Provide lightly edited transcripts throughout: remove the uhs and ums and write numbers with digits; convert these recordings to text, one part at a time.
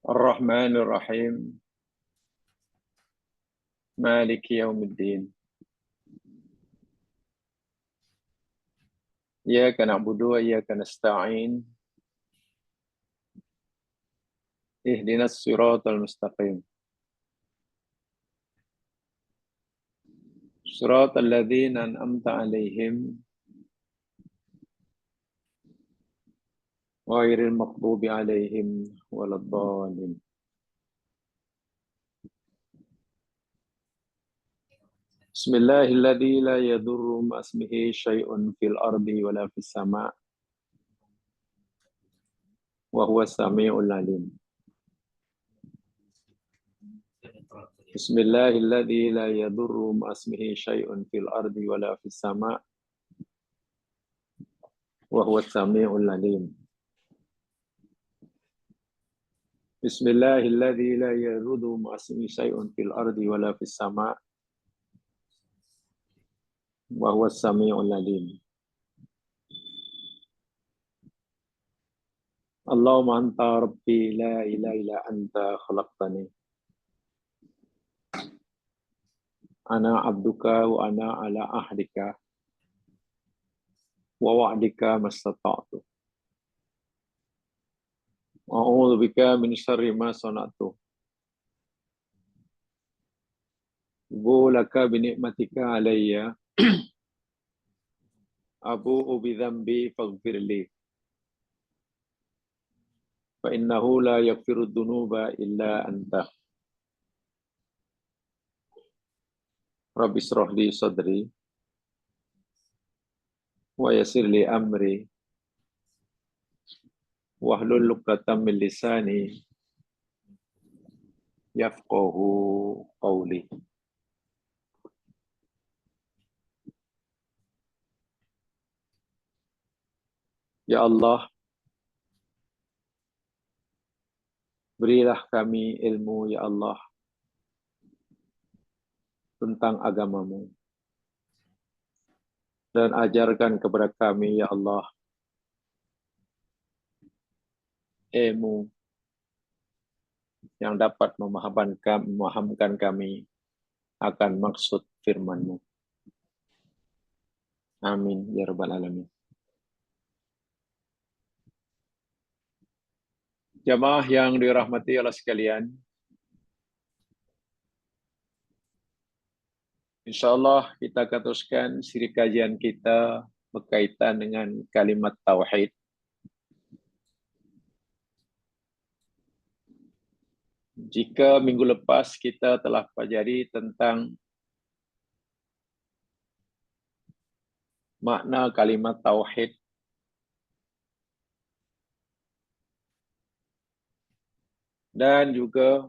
Ar-Rahmanir Rahim. Maliki Yaumiddin. Iyyaka na'budu wa iyyaka nasta'in. Ihdinas siratal mustaqim. Siratal ladzina an'amta 'alaihim ghairil maghdubi 'alaihim waladdallin. Bismillahilladzi la yadurru ma'asmihi syai'un fil ardi wala fis sama' wa huwas samiul 'alim. Bismillahilladzi la yadurru ma'asmihi syai'un fil ardi wala fis sama' wa huwas samiul 'alim. Bismillahilladzi la yadurru ma'asmihi syai'un fil ardi wala fis sama' wa huwas samiul 'alim. Allahumma anta rabbi la ilaha illa anta khalaqtani. Ana abduka wa ana ala ahdika wa wa'dika mastata'tu. A'udzu bika min syarri ma sana'tu. Laka bi ni'matika alayya. Abu'u bi dzambi faghfirli. Fa innahu la yaghfiru dzunuba illa anta. Rabbi shrah li sadri wa yassir li amri wahlul 'uqdatam min lisani yafqahu qawli. Ya Allah, berilah kami ilmu, ya Allah, tentang agamamu. Dan ajarkan kepada kami, ya Allah, ilmu yang dapat memahamkan kami akan maksud firman-Mu. Amin, ya Rabbal Alamin. Jamaah yang dirahmati Allah sekalian, insyaallah kita akan teruskan siri kajian kita berkaitan dengan kalimat tauhid. Jika minggu lepas kita telah pelajari tentang makna kalimat tauhid, dan juga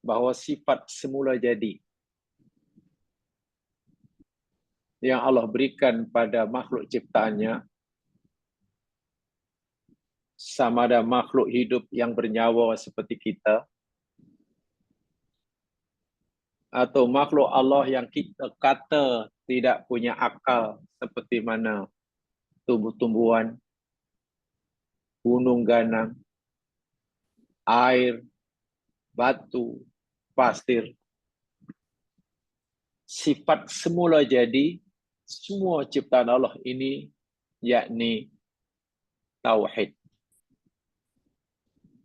bahawa sifat semula jadi yang Allah berikan pada makhluk ciptaannya, sama ada makhluk hidup yang bernyawa seperti kita, atau makhluk Allah yang kita kata tidak punya akal seperti mana tumbuh-tumbuhan, gunung ganang, air, batu, pasir. Sifat semula jadi semua ciptaan Allah ini yakni tauhid.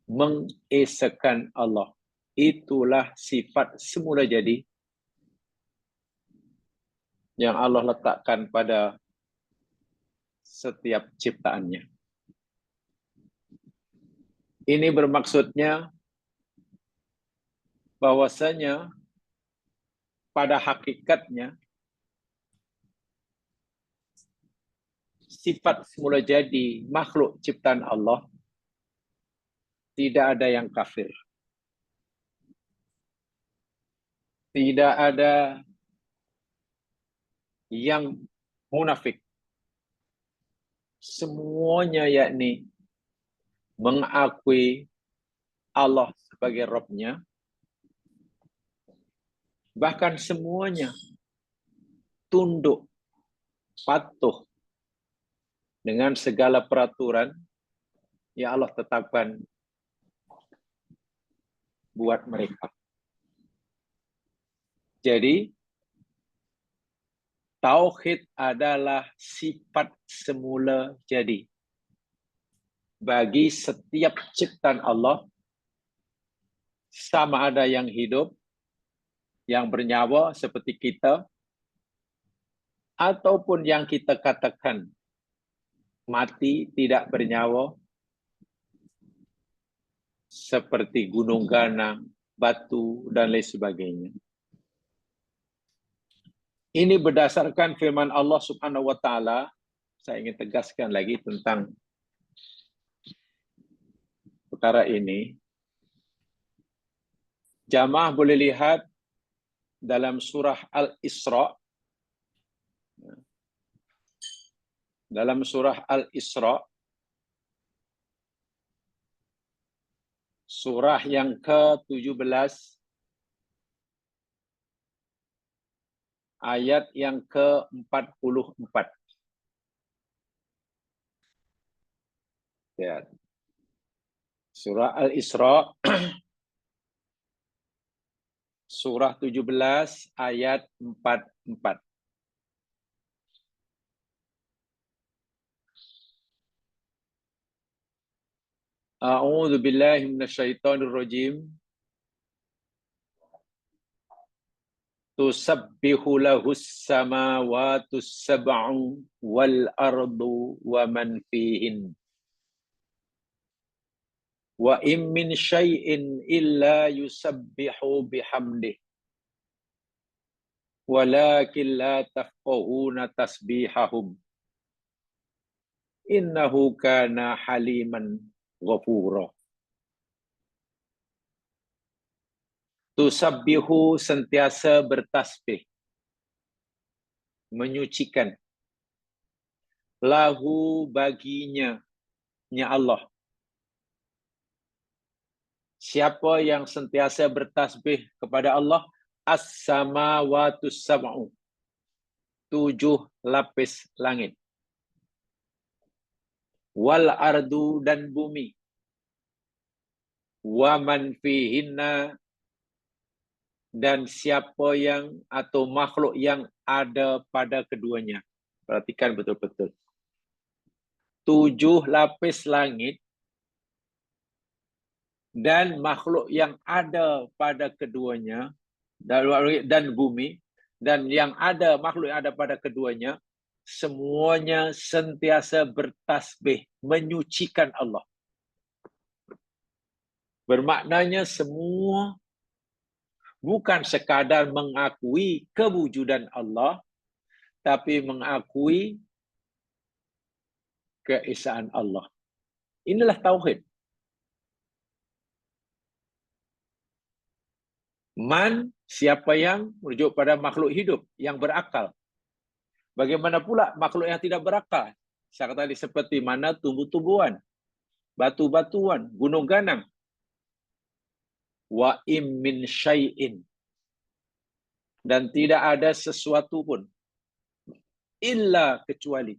Mengesakan Allah. Itulah sifat semula jadi yang Allah letakkan pada setiap ciptaannya. Ini bermaksudnya bahwasanya pada hakikatnya sifat semula jadi makhluk ciptaan Allah tidak ada yang kafir. Tidak ada yang munafik. Semuanya yakni mengakui Allah sebagai Rabb-nya. Bahkan semuanya tunduk, patuh dengan segala peraturan yang Allah tetapkan buat mereka. Jadi, tauhid adalah sifat semula jadi bagi setiap ciptaan Allah, sama ada yang hidup, yang bernyawa seperti kita, ataupun yang kita katakan mati, tidak bernyawa, seperti gunung ganang, batu, dan lain sebagainya. Ini berdasarkan firman Allah Subhanahu wa Ta'ala. Saya ingin tegaskan lagi tentang perkara ini. Jamaah boleh lihat dalam surah Al-Isra. Dalam surah Al-Isra, surah yang ke-17, ayat yang ke-44. Ya. Surah Al-Isra, surah 17, ayat 44. A'udzu billahi minasyaitonir rajim. Tusabbihu lahus samawatus sab'u wal ardu wa man fihin. Wa in min syai'in illa yusabbihu bihamdih. Walakin la tafqahuna tasbihahum. Innahu kana haliman ghafura. Tusabbihu sentiasa bertasbih, menyucikan, lahu baginya, nya Allah. Siapa yang sentiasa bertasbih kepada Allah? As-samawatus sab'u, 7 lapis langit. Wal ardu, dan bumi. Wa man fihinna, dan siapa yang atau makhluk yang ada pada keduanya. Perhatikan betul-betul. 7 lapis langit dan makhluk yang ada pada keduanya, dan bumi, dan yang ada makhluk yang ada pada keduanya, semuanya sentiasa bertasbih, menyucikan Allah. Bermaknanya semua bukan sekadar mengakui kewujudan Allah, tapi mengakui keesaan Allah. Inilah tauhid. Man, siapa yang merujuk pada makhluk hidup yang berakal. Bagaimana pula makhluk yang tidak berakal? Saya kata tadi, seperti mana tumbuh-tumbuhan, batu-batuan, gunung ganang. Wa im min syai'in, dan tidak ada sesuatu pun illa kecuali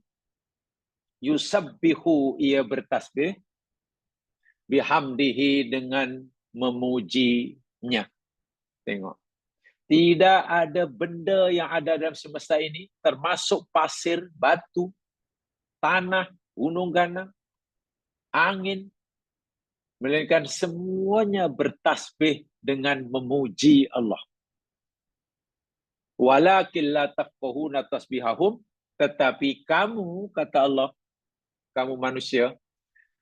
yusabbihu, ia bertasbih, bihamdihi, dengan memujinya. Tengok. Tidak ada benda yang ada dalam semesta ini, termasuk pasir, batu, tanah, gunung ganang, angin, melainkan semuanya bertasbih dengan memuji Allah. Walakin la tafqahuna tasbihahum, tetapi kamu, kata Allah, kamu manusia,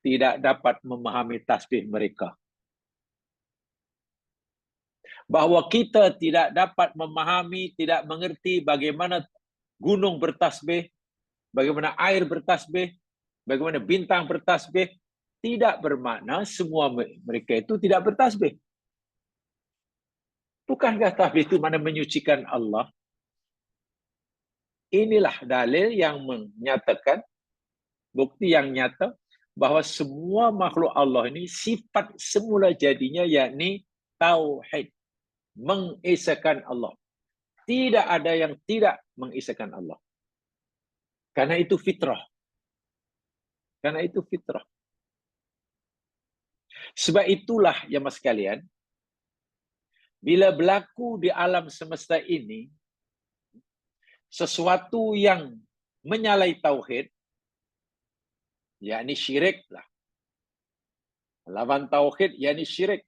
tidak dapat memahami tasbih mereka. Bahawa kita tidak dapat memahami, tidak mengerti bagaimana gunung bertasbih, bagaimana air bertasbih, bagaimana bintang bertasbih, tidak bermakna semua mereka itu tidak bertasbih. Bukankah tasbih itu mana menyucikan Allah? Inilah dalil yang menyatakan, bukti yang nyata, bahawa semua makhluk Allah ini sifat semula jadinya yakni tauhid, mengesahkan Allah. Tidak ada yang tidak mengesahkan Allah. Karena itu fitrah. Karena itu fitrah. Sebab itulah, ya mas sekalian, Bila berlaku di alam semesta ini sesuatu yang menyalahi tauhid, yakni syirik lah. Lawan tauhid yakni syirik.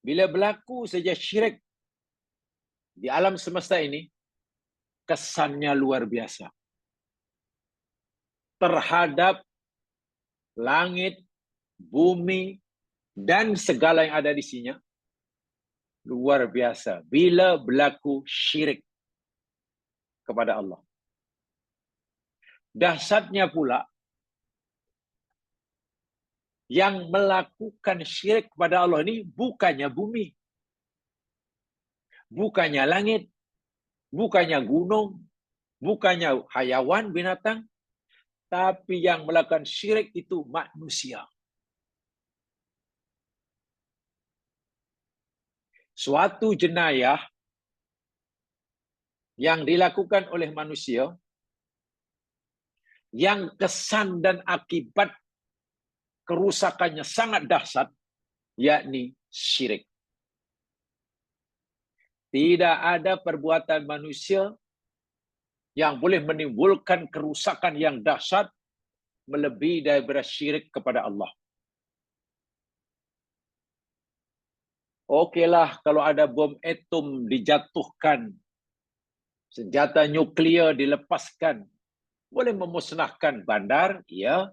Bila berlaku saja syirik di alam semesta ini, kesannya luar biasa. Terhadap langit, bumi, dan segala yang ada di sini, luar biasa. Bila berlaku syirik kepada Allah. Dahsyatnya pula, yang melakukan syirik kepada Allah ini bukannya bumi, bukannya langit, bukannya gunung, bukannya hayawan, binatang, tapi yang melakukan syirik itu manusia. Suatu jenayah yang dilakukan oleh manusia, yang kesan dan akibat kerusakannya sangat dahsyat, yakni syirik. Tidak ada perbuatan manusia yang boleh menimbulkan kerusakan yang dahsyat melebihi daripada syirik kepada Allah. Okeylah kalau ada bom atom dijatuhkan, senjata nuklear dilepaskan, boleh memusnahkan bandar, ya.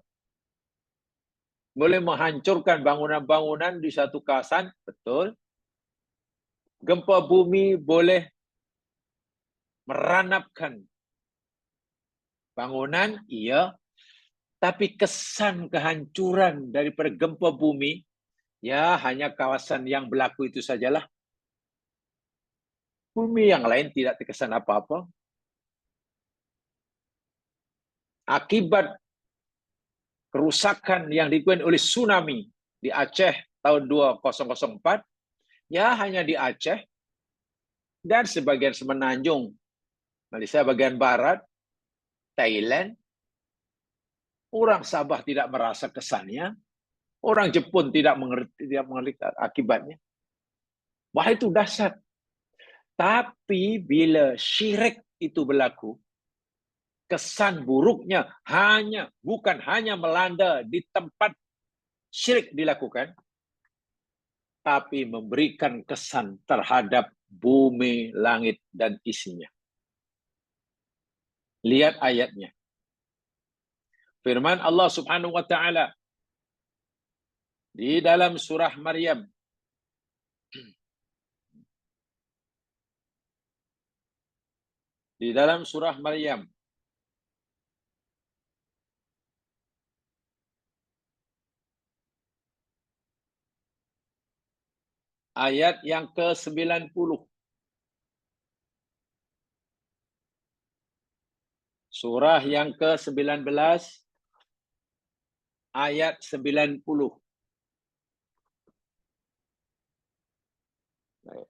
Boleh menghancurkan bangunan-bangunan di satu kawasan, betul. Gempa bumi boleh meranapkan bangunan, iya. Tapi kesan kehancuran daripada gempa bumi, ya hanya kawasan yang berlaku itu sajalah. Bumi yang lain tidak terkesan apa-apa. Akibat kerusakan yang dilakukan oleh tsunami di Aceh tahun 2004, ya hanya di Aceh dan sebagian semenanjung Malaysia bagian barat, Thailand. Orang Sabah tidak merasa kesannya, orang Jepun tidak mengerti akibatnya. Wah, itu dahsyat. Tapi bila syirik itu berlaku, kesan buruknya bukan hanya melanda di tempat syirik dilakukan, tapi memberikan kesan terhadap bumi, langit, dan isinya. Lihat ayatnya. Firman Allah Subhanahu wa taala di dalam surah Maryam. Di dalam surah Maryam ayat yang ke-90. Surah yang ke-19 ayat 90.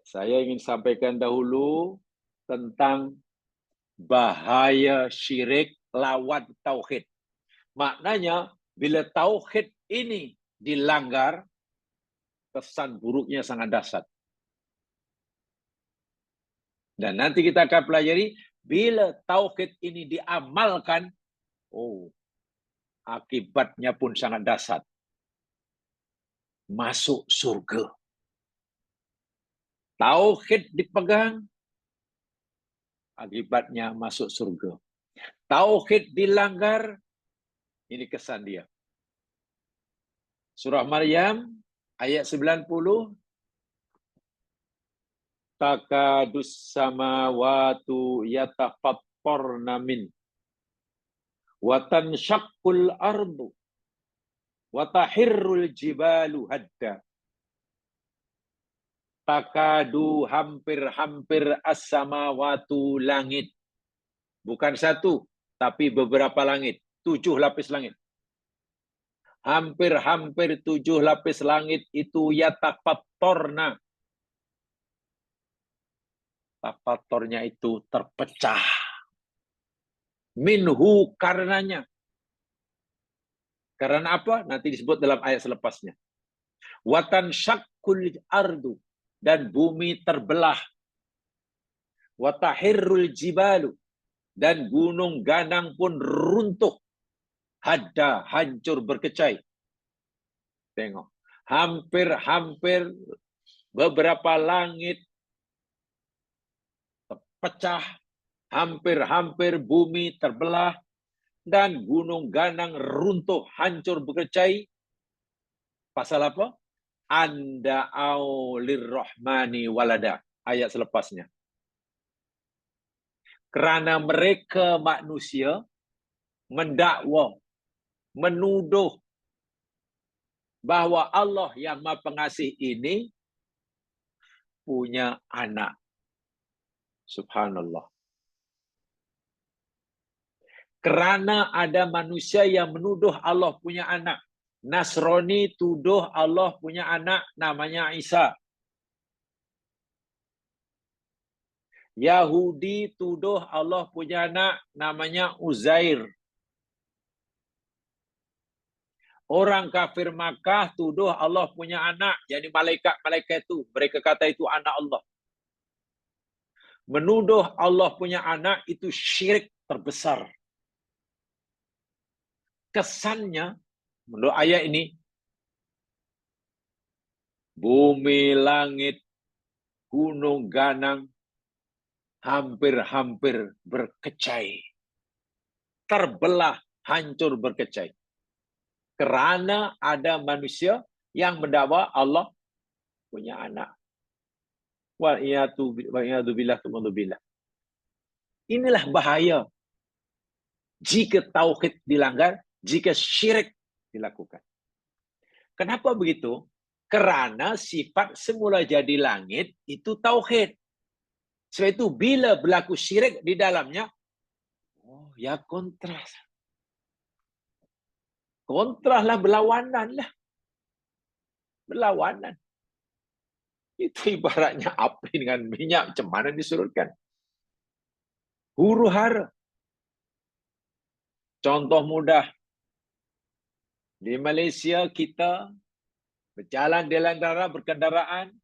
Saya ingin sampaikan dahulu tentang bahaya syirik lawan tauhid. Maknanya bila tauhid ini dilanggar, kesan buruknya sangat dahsyat. Dan nanti kita akan pelajari bila tauhid ini diamalkan, akibatnya pun sangat dahsyat. Masuk surga. Tauhid dipegang, akibatnya masuk surga. Tauhid dilanggar, ini kesan dia. Surah Maryam ayat 90. Takadus samawatu yatafattarna min wa tanshaqqul ardu wa tahirrul jibalu hadda. Takadu hampir-hampir as-samawatu langit. Bukan satu, tapi beberapa langit. 7 lapis langit. Hampir-hampir 7 lapis langit itu yatafattarna. Tafattornya itu terpecah. Minhu karenanya. Karena apa? Nanti disebut dalam ayat selepasnya. Watan syakkul ardu. dan bumi terbelah. Wa tahirrul jibalu, dan gunung ganang pun runtuh. Hadda, hancur berkecai. Tengok. Hampir-hampir beberapa langit pecah. Hampir-hampir bumi terbelah. Dan gunung ganang runtuh, hancur berkecai. Pasal apa? Anda'au lirrahmani walada. Ayat selepasnya. Kerana mereka manusia mendakwa, menuduh bahawa Allah yang Maha Pengasih ini punya anak. Subhanallah. Kerana ada manusia yang menuduh Allah punya anak. Nasrani tuduh Allah punya anak namanya Isa. Yahudi tuduh Allah punya anak namanya Uzair. Orang kafir Makkah tuduh Allah punya anak, jadi malaikat-malaikat itu. Mereka kata itu anak Allah. Menuduh Allah punya anak itu syirik terbesar. Kesannya, menurut ayat ini, bumi, langit, gunung, ganang, hampir-hampir berkecai. Terbelah, hancur berkecai. Kerana ada manusia yang mendakwa Allah punya anak. Wa'iyadzubillah. Inilah bahaya jika tauhid dilanggar, jika syirik dilakukan. Kenapa begitu? Kerana sifat semula jadi langit itu tauhid. Sebab itu bila berlaku syirik di dalamnya, ya kontras. Kontraslah, berlawanan lah. Berlawanan. Itu ibaratnya api dengan minyak, macam mana disurutkan? Huru hara. Contoh mudah. Di Malaysia kita berjalan di dalam berkendaraan,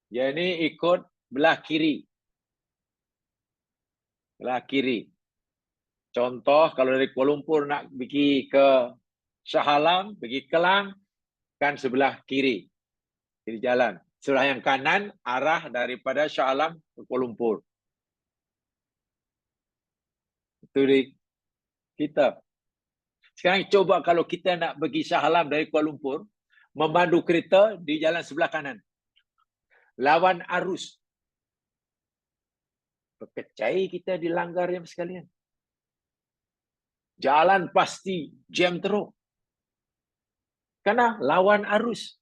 ya ini ikut belah kiri. Belah kiri. Contoh, kalau dari Kuala Lumpur nak pergi ke Shah Alam, pergi Kelang, kan sebelah kiri. Kiri jalan. Sebelah yang kanan, arah daripada Shah Alam ke Kuala Lumpur. Itu di kita. Sekarang coba kalau kita nak pergi Shah Alam dari Kuala Lumpur, memandu kereta di jalan sebelah kanan. Lawan arus. Berkecai kita dilanggar yang sekalian. Jalan pasti jam teruk. Karena lawan arus.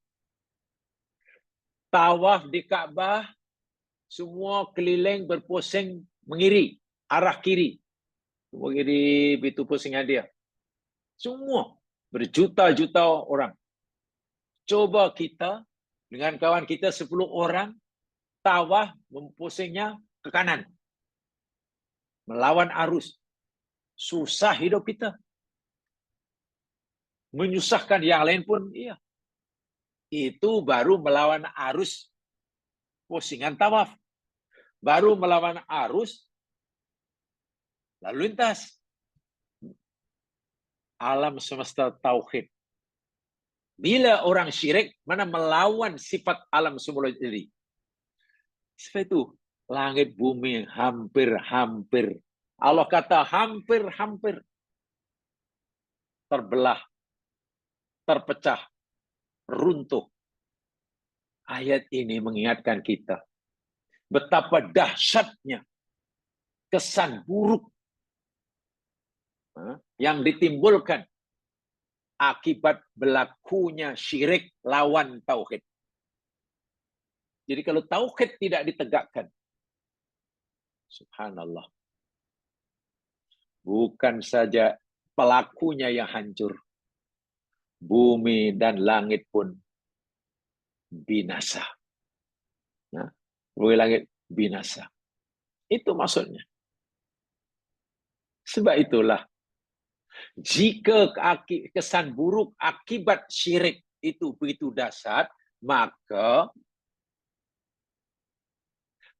Tawaf di Kaabah, semua keliling berpusing mengiri, arah kiri. Semua kiri, itu pusingan dia. Semua, berjuta-juta orang. Coba kita, dengan kawan kita 10 orang, tawaf mempusingnya ke kanan. Melawan arus. Susah hidup kita. Menyusahkan yang lain pun, iya. Itu baru melawan arus pusingan tawaf. Baru melawan arus lalu lintas. Alam semesta tauhid. Bila orang syirik, mana melawan sifat alam semula jadi. Sebab itu, langit bumi hampir-hampir. Allah kata hampir-hampir. Terbelah, terpecah, runtuh. Ayat ini mengingatkan kita betapa dahsyatnya kesan buruk yang ditimbulkan akibat berlakunya syirik lawan tauhid. Jadi kalau tauhid tidak ditegakkan, subhanallah, bukan saja pelakunya yang hancur, bumi dan langit pun binasa. Nah, bumi langit binasa. Itu maksudnya. Sebab itulah, jika kesan buruk akibat syirik itu begitu dahsyat, maka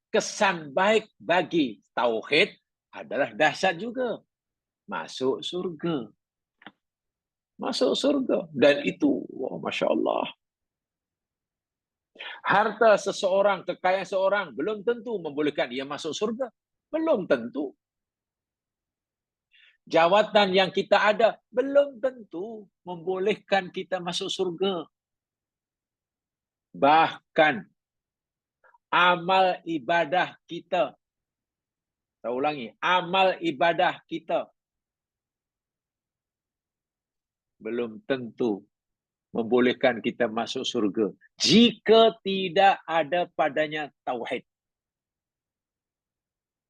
kesan baik bagi tauhid adalah dahsyat juga. Masuk surga. Masuk surga. Dan itu, wow, Masya Allah. Harta seseorang, kekayaan seorang, belum tentu membolehkan dia masuk surga. Belum tentu. Jawatan yang kita ada, belum tentu membolehkan kita masuk surga. Bahkan, amal ibadah kita, saya ulangi, amal ibadah kita, belum tentu membolehkan kita masuk surga jika tidak ada padanya tauhid.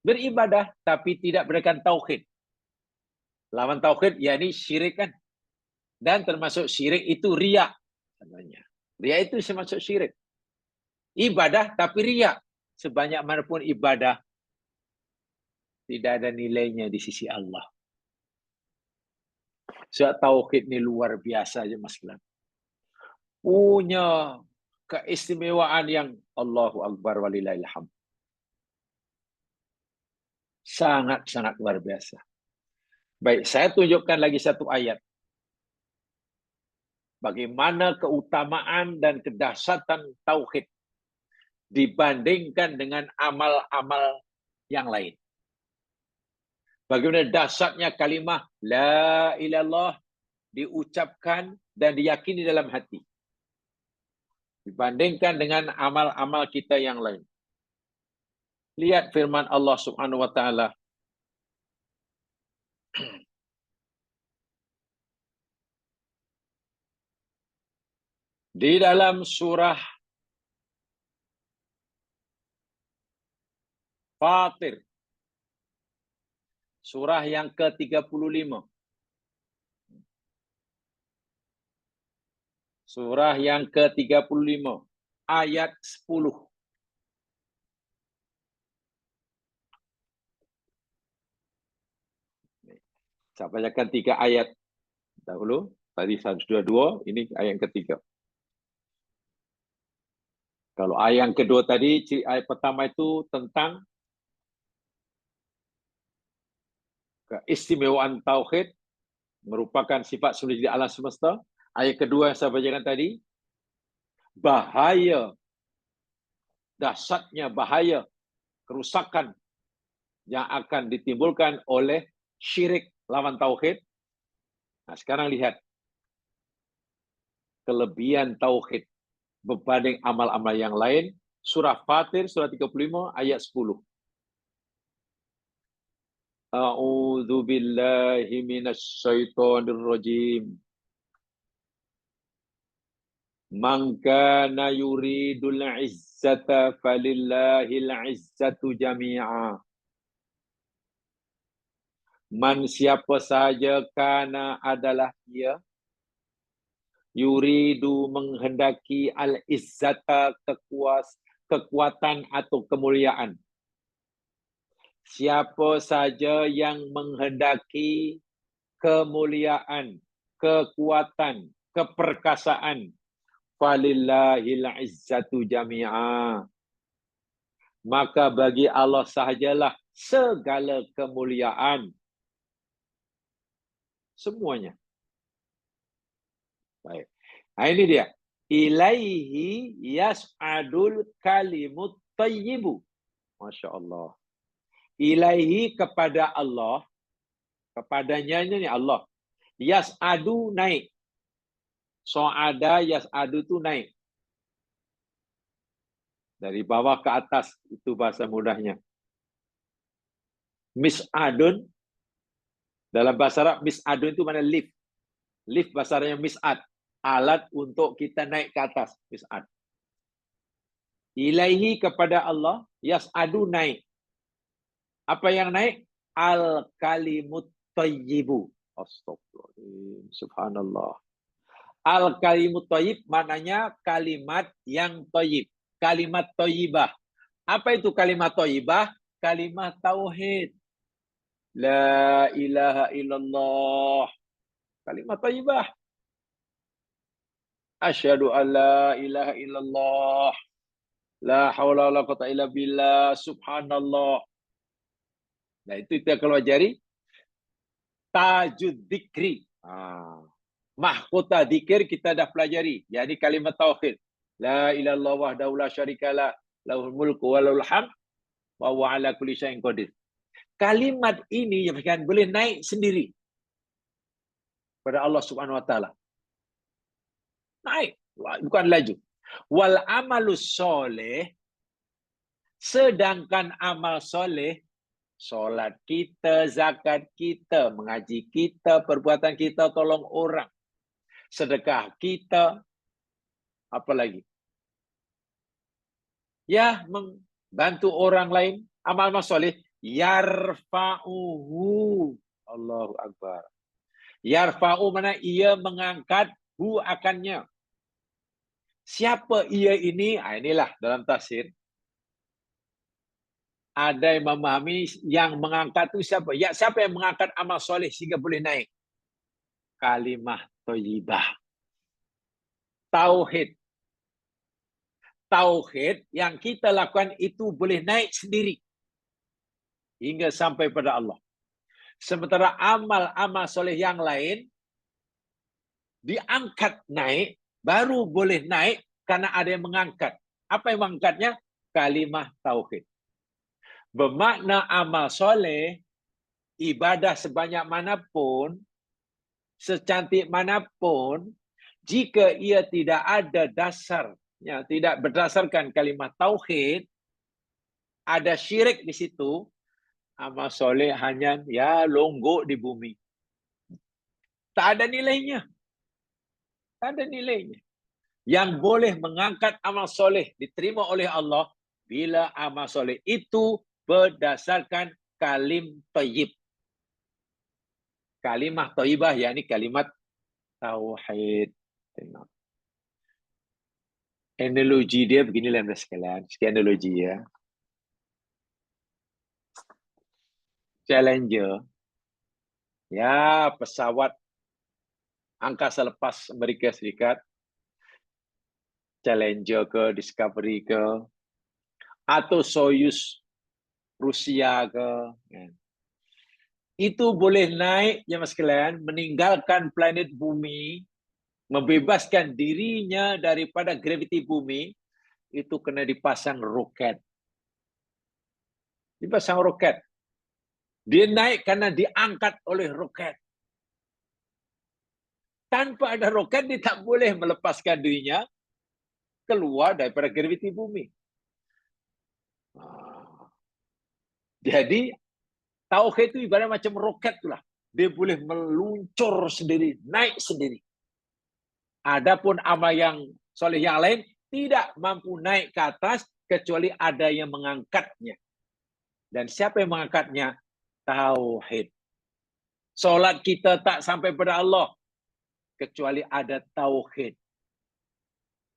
Beribadah tapi tidak berikan tauhid. Lawan tauhid yakni syirik kan. Dan termasuk syirik itu riya. Riya itu termasuk syirik. Ibadah tapi riya. Sebanyak manapun ibadah tidak ada nilainya di sisi Allah. Sebab tauhid ni luar biasa aja Mas Glam. Punya keistimewaan yang Allahu Akbar walillahil hamd. Sangat-sangat luar biasa. Baik, saya tunjukkan lagi satu ayat. Bagaimana keutamaan dan kedahsyatan tauhid dibandingkan dengan amal-amal yang lain. Bagaimana dahsyatnya kalimah la ilallah diucapkan dan diyakini dalam hati. Dibandingkan dengan amal-amal kita yang lain. Lihat firman Allah Subhanahu wa taala. Di dalam surah Fatir. Surah yang ke-35. Surah yang ke-35. Ayat 10. Saya bacakan 3 ayat dahulu. Tadi sudah 2, ini ayat yang ketiga. Kalau ayat yang kedua tadi, ayat pertama itu tentang keistimewaan tauhid, merupakan sifat sulih di alam semesta. Ayat kedua yang saya bacakan tadi, bahaya, dahsyatnya bahaya, kerusakan yang akan ditimbulkan oleh syirik lawan tauhid. Nah, sekarang lihat kelebihan tauhid berbanding amal-amal yang lain. Surah Fatir, surah 35, ayat 10. A'udzu billahi minasyaitonir rajim. Man kana yuridul izzata falillahil izzatu jami'a. Man siapa saja kana adalah dia yuridu menghendaki al-izzata kekuatan atau kemuliaan. Siapa saja yang menghendaki kemuliaan, kekuatan, keperkasaan, falillahil izzatu jami'a. Maka bagi Allah sahajalah segala kemuliaan. Semuanya. Baik. Nah, ini dia. Ilaihi yas'adul kalimut tayyibu. Masya Allah. Ilaihi kepada Allah. Kepadanya ini Allah. Yas'adu naik. So'ada yas'adu itu naik. Dari bawah ke atas. Itu bahasa mudahnya. Mis'adun. Dalam bahasa Arab, mis'adun itu mana lift. Lift bahasa Arabnya mis'ad. Alat untuk kita naik ke atas. Mis'ad. Ilaihi kepada Allah. Yas'adu naik. Apa yang naik? Al-kalimut tayyibu. Astagfirullah. Subhanallah. Al-kalimut tayyib maknanya kalimat yang tayyib. Kalimat tayyibah. Apa itu kalimat tayyibah? Kalimat tauhid. La ilaha illallah. Kalimat tayyibah. Asyhadu an la ilaha illallah. La haula wala quwata illa billah, subhanallah. Nah, itu kita keluar jari. Tajud dzikri. Mahkota dzikir kita dah pelajari. Jadi kalimat tauhid. La ilaha illallah wahdahu la syarikalah, lahul mulku wa lahul hamd wa huwa ala kulli syai'in qadir. Kalimat ini yang boleh naik sendiri pada Allah Subhanahu wa taala. Naik, bukan laju. Wal amalus soleh, sedangkan amal soleh, solat kita, zakat kita, mengaji kita, perbuatan kita, tolong orang, sedekah kita, apa lagi? Ya, membantu orang lain, amal-amal soleh, yarfa'uhu. Allahu Akbar. Yarfa'u mana ia mengangkat hu akannya. Siapa ia ini? Inilah dalam tafsir. Ada yang memahami yang mengangkat itu siapa? Ya, siapa yang mengangkat amal soleh sehingga boleh naik? Kalimah thayyibah. Tauhid. Tauhid yang kita lakukan itu boleh naik sendiri hingga sampai pada Allah. Sementara amal-amal soleh yang lain diangkat naik, baru boleh naik karena ada yang mengangkat. Apa yang mengangkatnya? Kalimah tauhid. Bermakna amal soleh, ibadah sebanyak manapun, secantik manapun, jika ia tidak ada dasarnya, tidak berdasarkan kalimat tauhid, ada syirik di situ, amal soleh hanya longgok di bumi. Tak ada nilainya. Tak ada nilainya. Yang boleh mengangkat amal soleh diterima oleh Allah bila amal soleh itu berdasarkan kalim thayyib. Kalimah thayyibah, yakni kalimat tauhid. Tengok. Analogi dia beginilah sekalian. Sekian analogi ya. Challenger. Ya, pesawat angkasa lepas Amerika Serikat. Challenger ke, Discovery ke, atau Soyuz Rusia ke. Itu boleh naik, ya mas sekalian, meninggalkan planet bumi, membebaskan dirinya daripada graviti bumi, itu kena dipasang roket. Dipasang roket. Dia naik karena diangkat oleh roket. Tanpa ada roket, dia tak boleh melepaskan dirinya keluar daripada graviti bumi. Jadi, tauhid itu ibarat macam roket itulah. Dia boleh meluncur sendiri, naik sendiri. Adapun amal yang soleh yang lain tidak mampu naik ke atas kecuali ada yang mengangkatnya. Dan siapa yang mengangkatnya? Tauhid. Solat kita tak sampai pada Allah kecuali ada tauhid.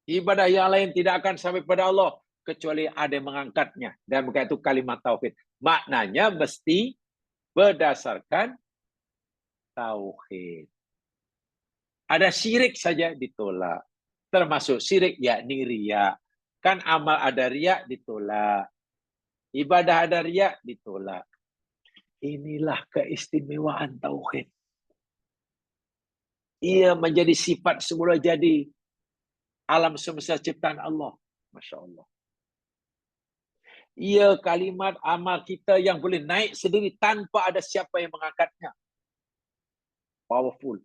Ibadah yang lain tidak akan sampai pada Allah kecuali ada yang mengangkatnya. Dan bukan itu kalimat tauhid. Maknanya mesti berdasarkan tauhid. Ada syirik saja ditolak. Termasuk syirik yakni riya. Kan amal ada riya ditolak. Ibadah ada riya ditolak. Inilah keistimewaan tauhid. Ia menjadi sifat semula jadi alam semesta ciptaan Allah. Masya Allah. Ia kalimat amal kita yang boleh naik sendiri tanpa ada siapa yang mengangkatnya. Powerful.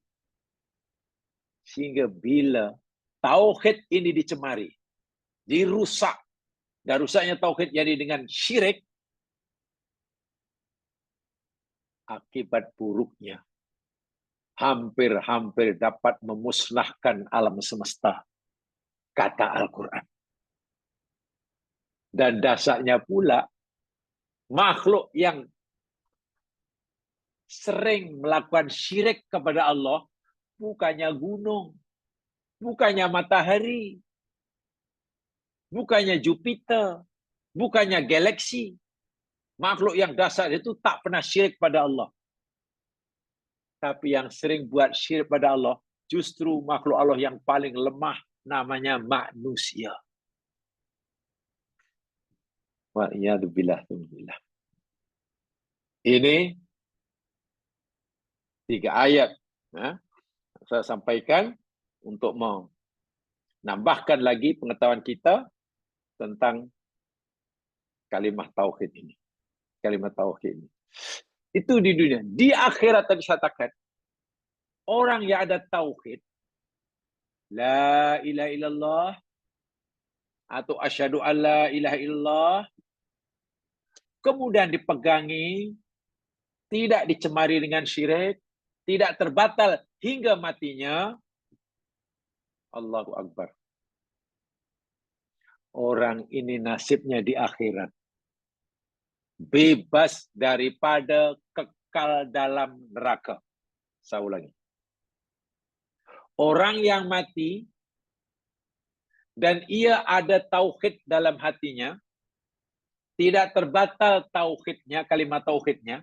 Sehingga bila tauhid ini dicemari, dirusak, dan rusaknya tauhid jadi dengan syirik, akibat buruknya hampir-hampir dapat memusnahkan alam semesta, kata Al-Quran. Dan dasarnya pula, makhluk yang sering melakukan syirik kepada Allah, bukannya gunung, bukannya matahari, bukannya Jupiter, bukannya galaksi. Makhluk yang dasar itu tak pernah syirik pada Allah. Tapi yang sering buat syirik pada Allah, justru makhluk Allah yang paling lemah, namanya manusia. Wa iyadu billah. Ini 3 ayat. Saya sampaikan untuk menambahkan lagi pengetahuan kita tentang kalimah tauhid ini. Kalimat tauhid ini. Itu di dunia. Di akhirat tadi saya katakan, orang yang ada tauhid, la ilaha illallah, atau asyhadu alla ilaha illallah, kemudian dipegangi, tidak dicemari dengan syirik, tidak terbatal hingga matinya, Allahu Akbar. Orang ini nasibnya di akhirat bebas daripada kekal dalam neraka. Saya ulangi. Orang yang mati dan ia ada tauhid dalam hatinya, tidak terbatal tauhidnya, kalimat tauhidnya,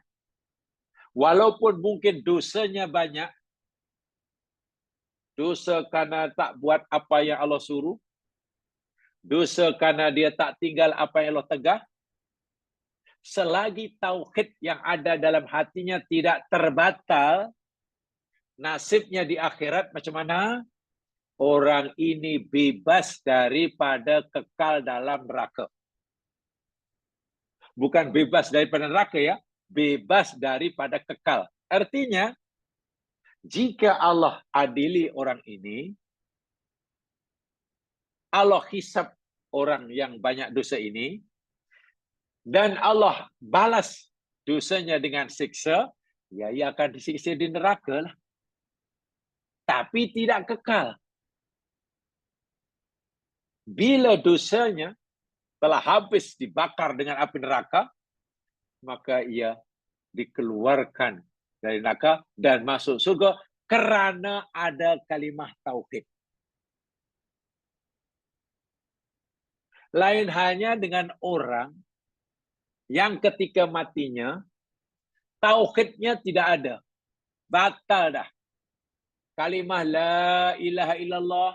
walaupun mungkin dosanya banyak, dosa karena tak buat apa yang Allah suruh, dosa karena dia tak tinggal apa yang Allah tegah, selagi tauhid yang ada dalam hatinya tidak terbatal, nasibnya di akhirat macam mana? Orang ini bebas daripada kekal dalam neraka. Bukan bebas daripada neraka ya, bebas daripada kekal. Artinya, jika Allah adili orang ini, Allah hisab orang yang banyak dosa ini, dan Allah balas dosanya dengan siksa, ya ia akan disiksa di neraka lah. Tapi tidak kekal. Bila dosanya telah habis dibakar dengan api neraka, maka ia dikeluarkan dari neraka dan masuk surga kerana ada kalimah tauhid. Lain hanya dengan orang yang ketika matinya tauhidnya tidak ada. Batal dah. Kalimah la ilaha illallah,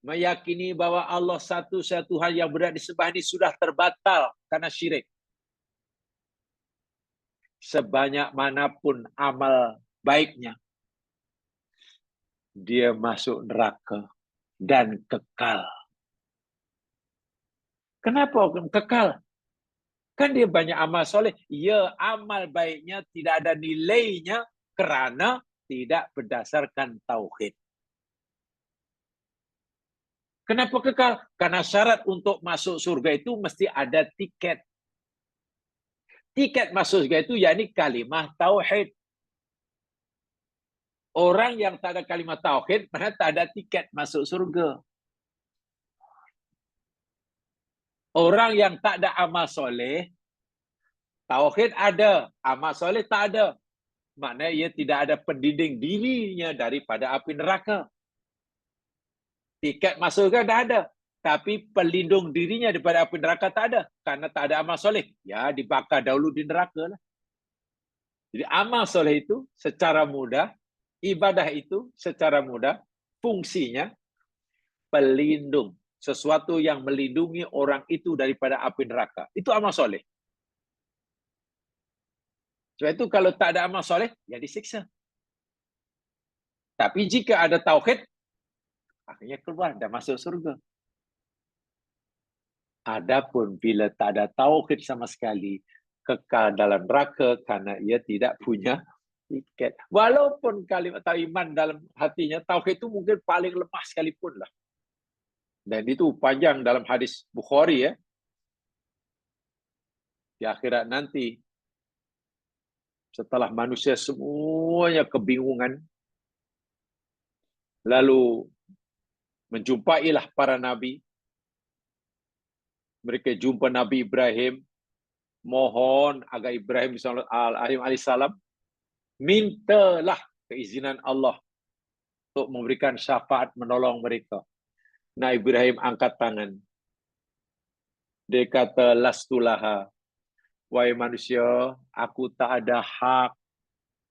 meyakini bahwa Allah satu-satunya Tuhan yang berhak disembah ini sudah terbatal karena syirik. Sebanyak manapun amal baiknya, dia masuk neraka dan kekal. Kenapa kekal? Kan dia banyak amal soleh. Ya, amal baiknya tidak ada nilainya kerana tidak berdasarkan tauhid. Kenapa kekal? Karena syarat untuk masuk surga itu mesti ada tiket. Tiket masuk surga itu yakni kalimah tauhid. Orang yang tak ada kalimah tauhid, mana tak ada tiket masuk surga. Orang yang tak ada amal soleh, tauhid ada, amal soleh tak ada. Maknanya ia tidak ada pendinding dirinya daripada api neraka. Tiket masuk surga dah ada. Tapi pelindung dirinya daripada api neraka tak ada. Karena tak ada amal soleh. Ya, dibakar dahulu di neraka lah. Jadi amal soleh itu secara mudah, ibadah itu secara mudah, fungsinya pelindung. Sesuatu yang melindungi orang itu daripada api neraka. Itu amal soleh. Sebab itu kalau tak ada amal soleh, ya disiksa. Tapi jika ada tauhid, akhirnya keluar dan masuk surga. Adapun bila tak ada tauhid sama sekali, kekal dalam neraka karena ia tidak punya tiket. Walaupun kalimat iman dalam hatinya, tauhid itu mungkin paling lemah sekalipun lah. Dan itu panjang dalam hadis Bukhari ya. Di akhirat nanti, setelah manusia semuanya kebingungan, lalu menjumpailah para nabi. Mereka jumpa Nabi Ibrahim, mohon agar Ibrahim alaihissalam mintalah keizinan Allah untuk memberikan syafaat menolong mereka. Nabi Ibrahim angkat tangan. Dia kata, lastulaha, wahai manusia, aku tak ada hak,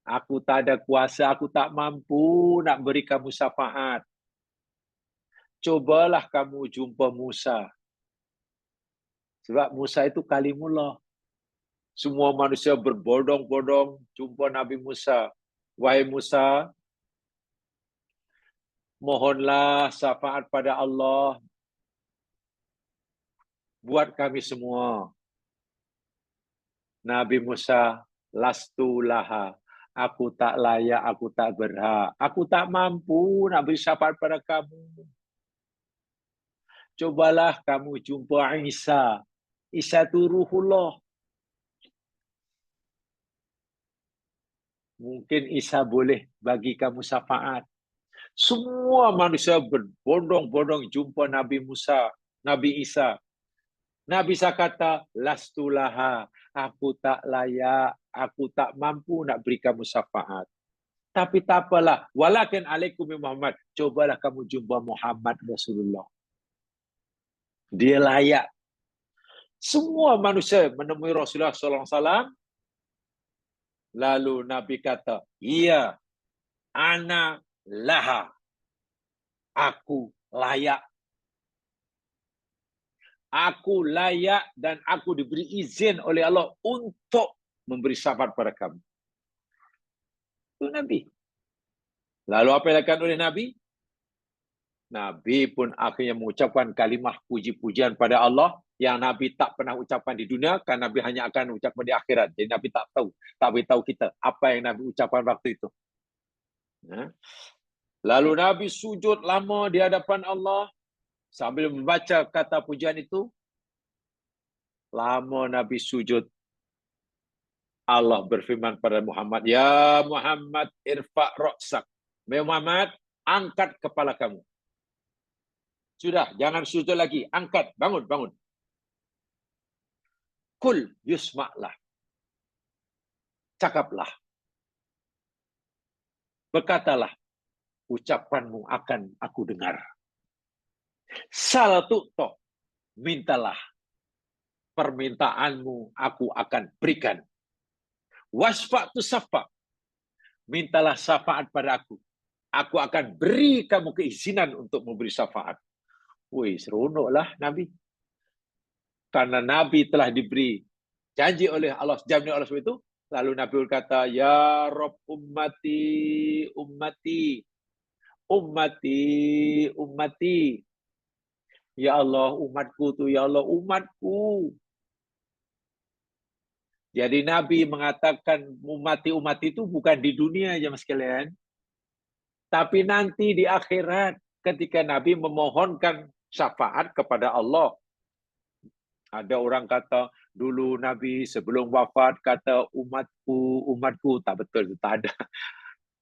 aku tak ada kuasa, aku tak mampu nak beri kamu syafaat. Cobalah kamu jumpa Musa. Sebab Musa itu kalimullah. Semua manusia berbondong-bondong jumpa Nabi Musa. Wahai Musa, mohonlah syafaat pada Allah buat kami semua. Nabi Musa, lastu laha. Aku tak layak, aku tak berhak. Aku tak mampu nak beri syafaat pada kamu. Cobalah kamu jumpa Isa. Isa itu Ruhullah. Mungkin Isa boleh bagi kamu syafaat. Semua manusia berbondong-bondong jumpa Nabi Musa, Nabi Isa. Nabi Isa kata, lastulaha, aku tak layak, aku tak mampu nak beri kamu syafaat. Tapi tak apalah, walakin alaikum Muhammad, cobalah kamu jumpa Muhammad Rasulullah. Dia layak. Semua manusia menemui Rasulullah SAW. Lalu Nabi kata, iya, ana laha. Aku layak. Aku layak dan aku diberi izin oleh Allah untuk memberi syafaat pada kamu. Itu Nabi. Lalu apa yang dilakukan oleh Nabi? Nabi pun akhirnya mengucapkan kalimah puji-pujian pada Allah yang Nabi tak pernah ucapkan di dunia, karena Nabi hanya akan ucapkan di akhirat. Jadi Nabi tak beritahu kita apa yang Nabi ucapkan waktu itu. Lalu Nabi sujud lama di hadapan Allah sambil membaca kata pujian itu. Lama Nabi sujud, Allah berfirman pada Muhammad, ya Muhammad irfa' ra'sak. Muhammad, angkat kepala kamu. Sudah, jangan sujud lagi. Angkat, bangun, bangun. Kul yusma'lah. Cakaplah. Berkatalah, ucapanmu akan aku dengar. Sal tu'to, mintalah. Permintaanmu aku akan berikan. Wasfa' tu syafa', mintalah syafaat pada aku. Aku akan beri kamu keizinan untuk memberi syafaat. Wih, seronoklah Nabi. Karena Nabi telah diberi janji oleh Allah, janji oleh sebab itu, lalu Nabi berkata, ya Rob ummati, ummati, ummati, ummati. Ya Allah, umatku tu, ya Allah, umatku. Jadi Nabi mengatakan ummati-ummati itu bukan di dunia aja mas sekalian, tapi nanti di akhirat ketika Nabi memohonkan syafaat kepada Allah. Ada orang kata, dulu Nabi sebelum wafat kata umatku, umatku. Tak betul, tak ada.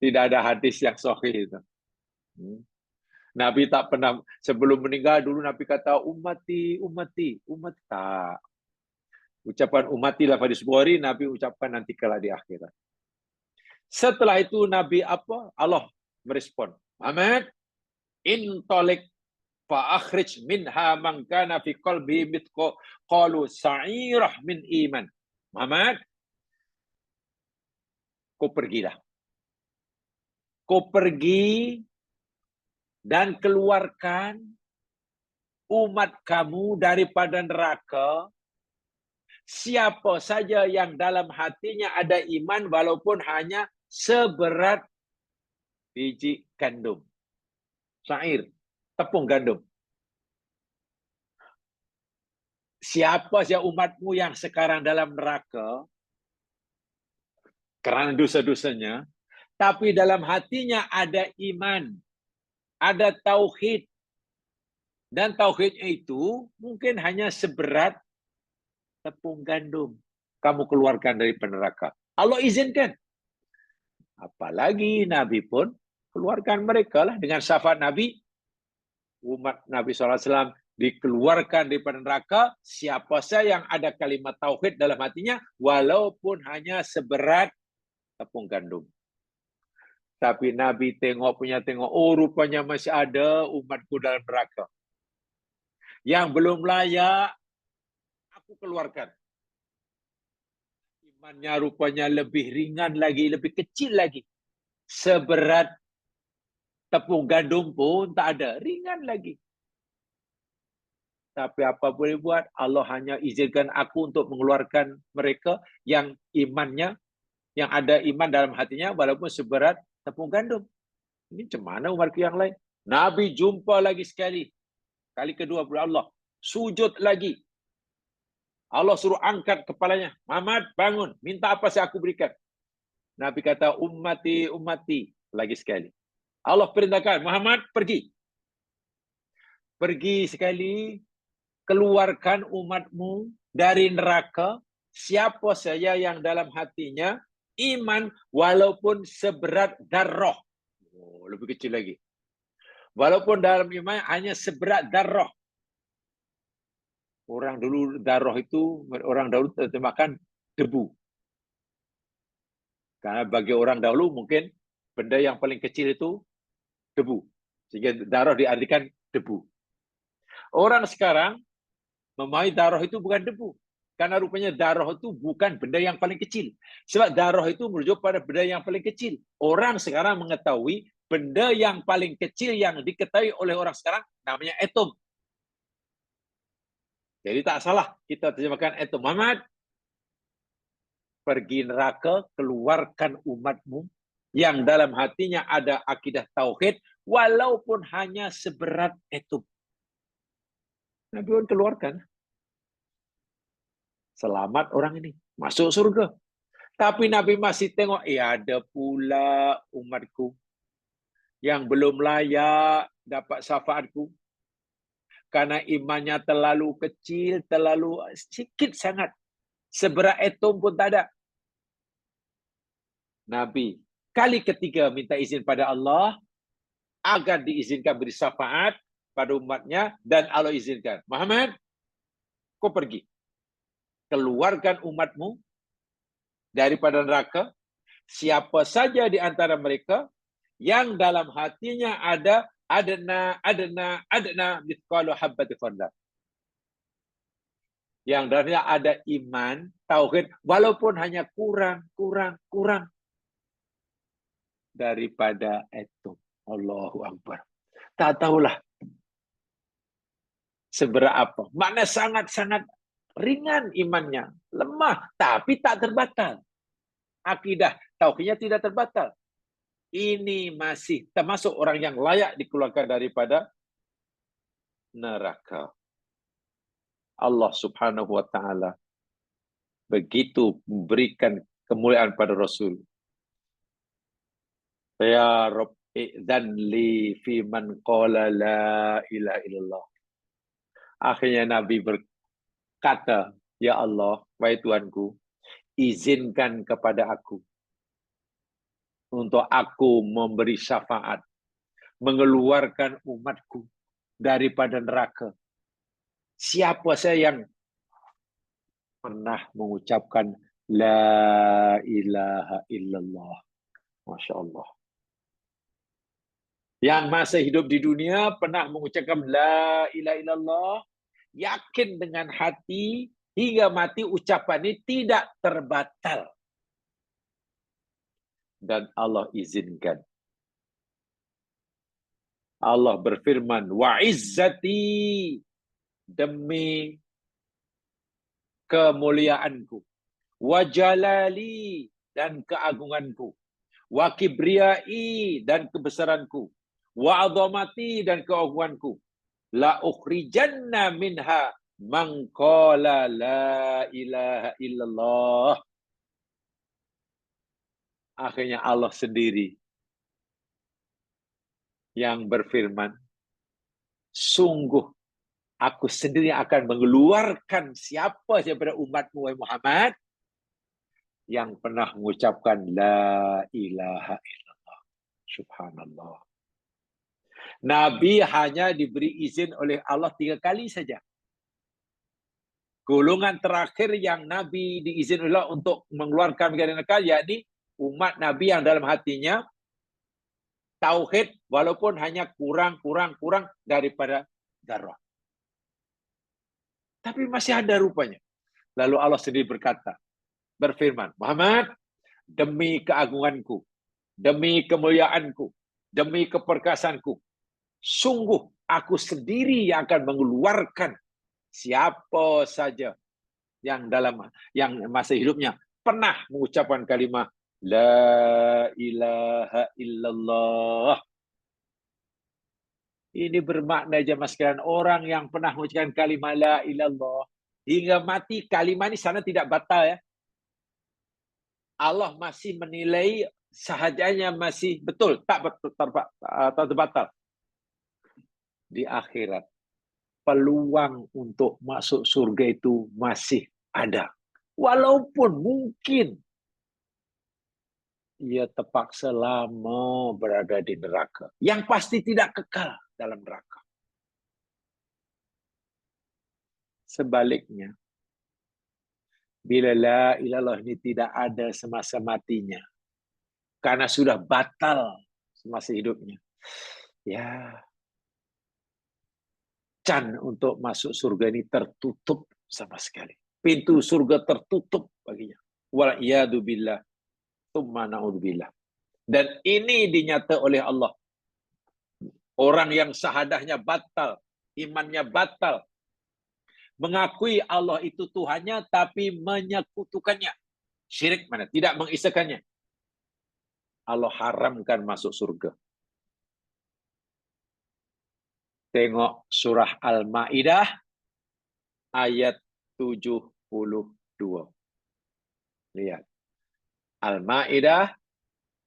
Tidak ada hadis yang sahih itu. Nabi tak pernah, sebelum meninggal dulu Nabi kata ummati, ummati, umat. Tak. Ucapan ummati lah pada sebuah hari, Nabi ucapkan nanti kala di akhirat. Setelah itu Nabi apa? Allah merespon. Muhammad, intolik fa'akhrij minha man kana fi qalbi mithqalu sa'irah min iman. Muhammad, kau pergilah. Kau pergi dan keluarkan umat kamu daripada neraka. Siapa saja yang dalam hatinya ada iman walaupun hanya seberat biji gandum. Syair, tepung gandum. Siapa saja umatmu yang sekarang dalam neraka karena dosa-dosanya, tapi dalam hatinya ada iman, ada tauhid, dan tauhidnya itu mungkin hanya seberat tepung gandum. Kamu keluarkan dari neraka. Allah izinkan. Apalagi Nabi pun keluarkan mereka lah dengan syafaat Nabi. Umat Nabi SAW dikeluarkan dari neraka siapa saja yang ada kalimat tauhid dalam hatinya walaupun hanya seberat tepung gandum. Tapi Nabi tengok, oh rupanya masih ada umatku dalam neraka. Yang belum layak, aku keluarkan. Imannya rupanya lebih ringan lagi, lebih kecil lagi. Seberat tepung gandum pun tak ada, ringan lagi. Tapi apa boleh buat, Allah hanya izinkan aku untuk mengeluarkan mereka yang imannya, yang ada iman dalam hatinya walaupun seberat tepung gandum. Ini macam mana umatku yang lain? Nabi jumpa lagi sekali. Kali kedua pula Allah. Sujud lagi. Allah suruh angkat kepalanya. Muhammad, bangun. Minta apa saya aku berikan. Nabi kata, ummati, ummati. Lagi sekali. Allah perintahkan, Muhammad, pergi. Pergi sekali. Keluarkan umatmu dari neraka. Siapa saja yang dalam hatinya iman walaupun seberat darah. Oh, lebih kecil lagi. Walaupun dalam iman hanya seberat darah. Orang dulu darah itu, orang dahulu terjemahkan debu. Karena bagi orang dahulu mungkin benda yang paling kecil itu debu. Sehingga darah diartikan debu. Orang sekarang memahami darah itu bukan debu. Karena rupanya darah itu bukan benda yang paling kecil. Sebab darah itu merujuk pada benda yang paling kecil. Orang sekarang mengetahui benda yang paling kecil yang diketahui oleh orang sekarang namanya atom. Jadi tak salah kita terjemahkan atom. Muhammad, pergi neraka, keluarkan umatmu yang dalam hatinya ada akidah tauhid, walaupun hanya seberat atom. Nabi pun keluarkan. Selamat orang ini, masuk surga. Tapi Nabi masih tengok, ada pula umatku yang belum layak dapat syafaatku. Karena imannya terlalu kecil, terlalu sedikit sangat. Seberat atom pun tak ada. Nabi kali ketiga minta izin pada Allah agar diizinkan beri syafaat pada umatnya, dan Allah izinkan. Muhammad, kau pergi. Keluarkan umatmu daripada neraka. Siapa saja di antara mereka yang dalam hatinya ada adna mithqalu habbati khardal. Yang dalamnya ada iman, tauhid, walaupun hanya kurang daripada itu. Allahu Akbar. Tak tahulah seberapa. Makna sangat-sangat ringan imannya. Lemah, tapi tak terbatal. Akidah tauhidnya tidak terbatal. Ini masih termasuk orang yang layak dikeluarkan daripada neraka. Allah Subhanahu wa taala begitu memberikan kemuliaan pada Rasul. Ya Rabb, idzan li fi man qala la ilaha illallah. Akhirnya Nabi berkata, ya Allah, wahai Tuhanku, izinkan kepada aku untuk aku memberi syafaat, mengeluarkan umatku daripada neraka. Siapa saya yang pernah mengucapkan la ilaha illallah. Masya Allah. Yang masih hidup di dunia pernah mengucapkan la ilaha illallah, yakin dengan hati hingga mati ucapan ini tidak terbatal. Dan Allah izinkan. Allah berfirman, wa izzati, demi kemuliaanku, wa jalali, dan keagunganku, wa kibriyai, dan kebesaranku, wa azamati, dan keagunganku, la ukhrijanna minha man qala la ilaha illallah. Akhirnya Allah sendiri yang berfirman, sungguh aku sendiri akan mengeluarkan siapa daripada umatmu, wahai Muhammad, yang pernah mengucapkan la ilaha illallah. Subhanallah. Nabi hanya diberi izin oleh Allah 3 kali saja. Golongan terakhir yang Nabi diizinkan Allah untuk mengeluarkan dari neraka, yakni umat Nabi yang dalam hatinya tauhid walaupun hanya kurang daripada darah. Tapi masih ada rupanya. Lalu Allah sendiri berkata, berfirman, Muhammad, demi keagunganku, demi kemuliaanku, demi keperkasaanku, sungguh aku sendiri yang akan mengeluarkan Siapa saja yang masa hidupnya pernah mengucapkan kalimah La ilaha illallah. Ini bermakna jemaah sekalian, orang yang pernah mengucapkan kalimah La ilallah hingga mati, kalimah ini sana tidak batal ya. Allah masih menilai sahajanya masih betul, tak terbatal. Di akhirat, peluang untuk masuk surga itu masih ada. Walaupun mungkin ia terpaksa lama berada di neraka. Yang pasti tidak kekal dalam neraka. Sebaliknya, bila la ilallah ini tidak ada semasa matinya, karena sudah batal semasa hidupnya, ya, can untuk masuk surga ini tertutup sama sekali. Pintu surga tertutup baginya. Wal'iyadu billah. Tsumma na'udzubillah. Dan ini dinyata oleh Allah. Orang yang syahadahnya batal, imannya batal, mengakui Allah itu Tuhannya, tapi menyekutukannya. Syirik mana? Tidak mengisakannya. Allah haramkan masuk surga. Tengok surah Al-Ma'idah ayat 72. Lihat. Al-Ma'idah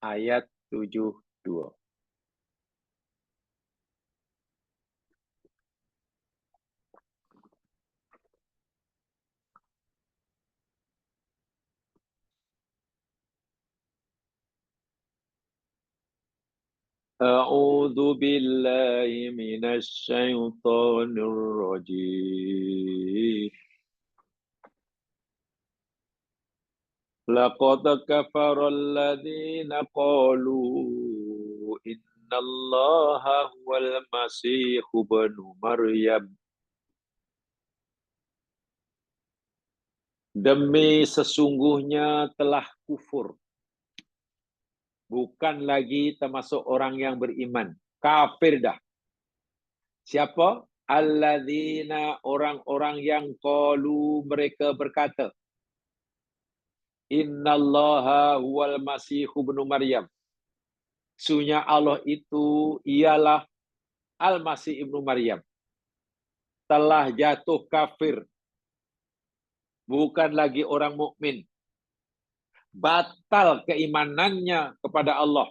ayat 72. A'udzu billahi minasy syaithanir rajim. Laqad kafara alladziina qalu innallaha huwal masih ibnu Maryam. Demi sesungguhnya telah kufur. Bukan lagi termasuk orang yang beriman. Kafir dah. Siapa? Alladzina, orang-orang yang qalu, mereka berkata, Innallaha huwal masih ibnu Maryam. Sesungguhnya Allah itu ialah Al-Masih ibnu Maryam. Telah jatuh kafir. Bukan lagi orang mukmin. Batal keimanannya kepada Allah.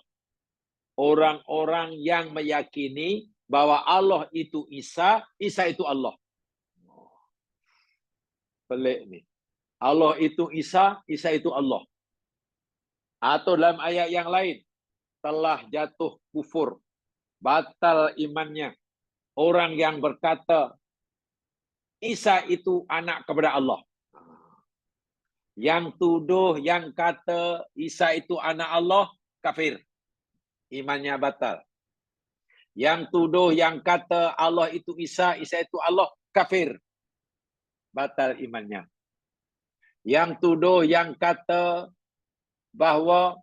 Orang-orang yang meyakini bahwa Allah itu Isa, Isa itu Allah. Pelik nih. Allah itu Isa, Isa itu Allah. Atau dalam ayat yang lain, telah jatuh kufur, batal imannya. Orang yang berkata, Isa itu anak kepada Allah. Yang tuduh, yang kata Isa itu anak Allah, kafir. Imannya batal. Yang tuduh, yang kata Allah itu Isa, Isa itu Allah, kafir. Batal imannya. Yang tuduh, yang kata bahwa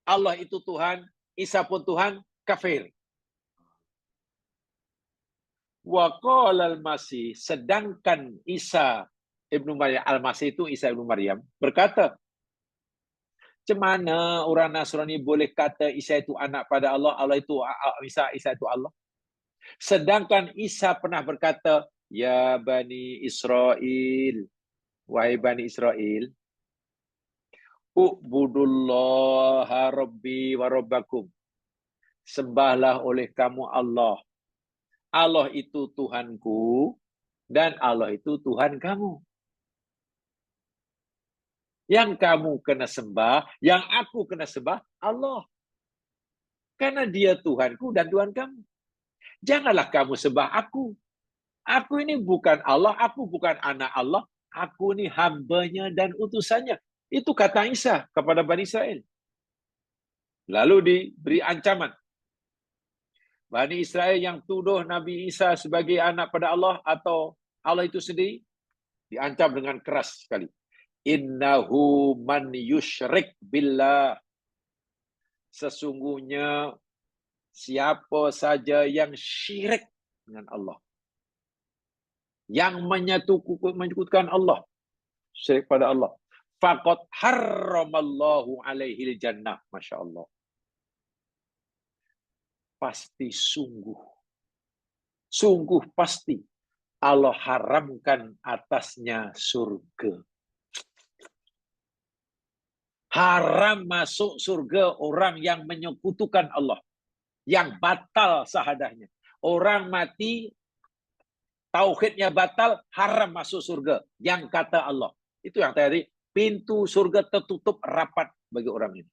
Allah itu Tuhan, Isa pun Tuhan, kafir. Wa qala al-Masih, sedangkan Isa Ibnu Maryam, Al-Masih itu Isa Ibnu Maryam, berkata, macam mana orang Nasrani boleh kata Isa itu anak pada Allah, Allah itu Isa, Isa itu Allah? Sedangkan Isa pernah berkata, Ya Bani Israel, wahai Bani Israel, U'budullaha Rabbi wa Rabbakum. Sembahlah oleh kamu Allah. Allah itu Tuhanku dan Allah itu Tuhan kamu. Yang kamu kena sembah, yang aku kena sembah, Allah. Karena dia Tuhanku dan Tuhan kamu. Janganlah kamu sembah aku. Aku ini bukan Allah, aku bukan anak Allah. Aku ini hambanya dan utusannya. Itu kata Isa kepada Bani Israel. Lalu diberi ancaman. Bani Israel yang tuduh Nabi Isa sebagai anak pada Allah atau Allah itu sendiri, diancam dengan keras sekali. Innahu man yusyrik billah. Sesungguhnya siapa saja yang syirik dengan Allah. yang menyekutukan Allah, syirik pada Allah, faqad harramallahu alaihi jannah. Masya Allah. Pasti sungguh pasti Allah haramkan atasnya surga. Haram masuk surga orang yang menyekutukan Allah, yang batal sahadahnya. Orang mati, tauhidnya batal, haram masuk surga. Yang kata Allah. Itu yang tadi, pintu surga tertutup rapat bagi orang ini.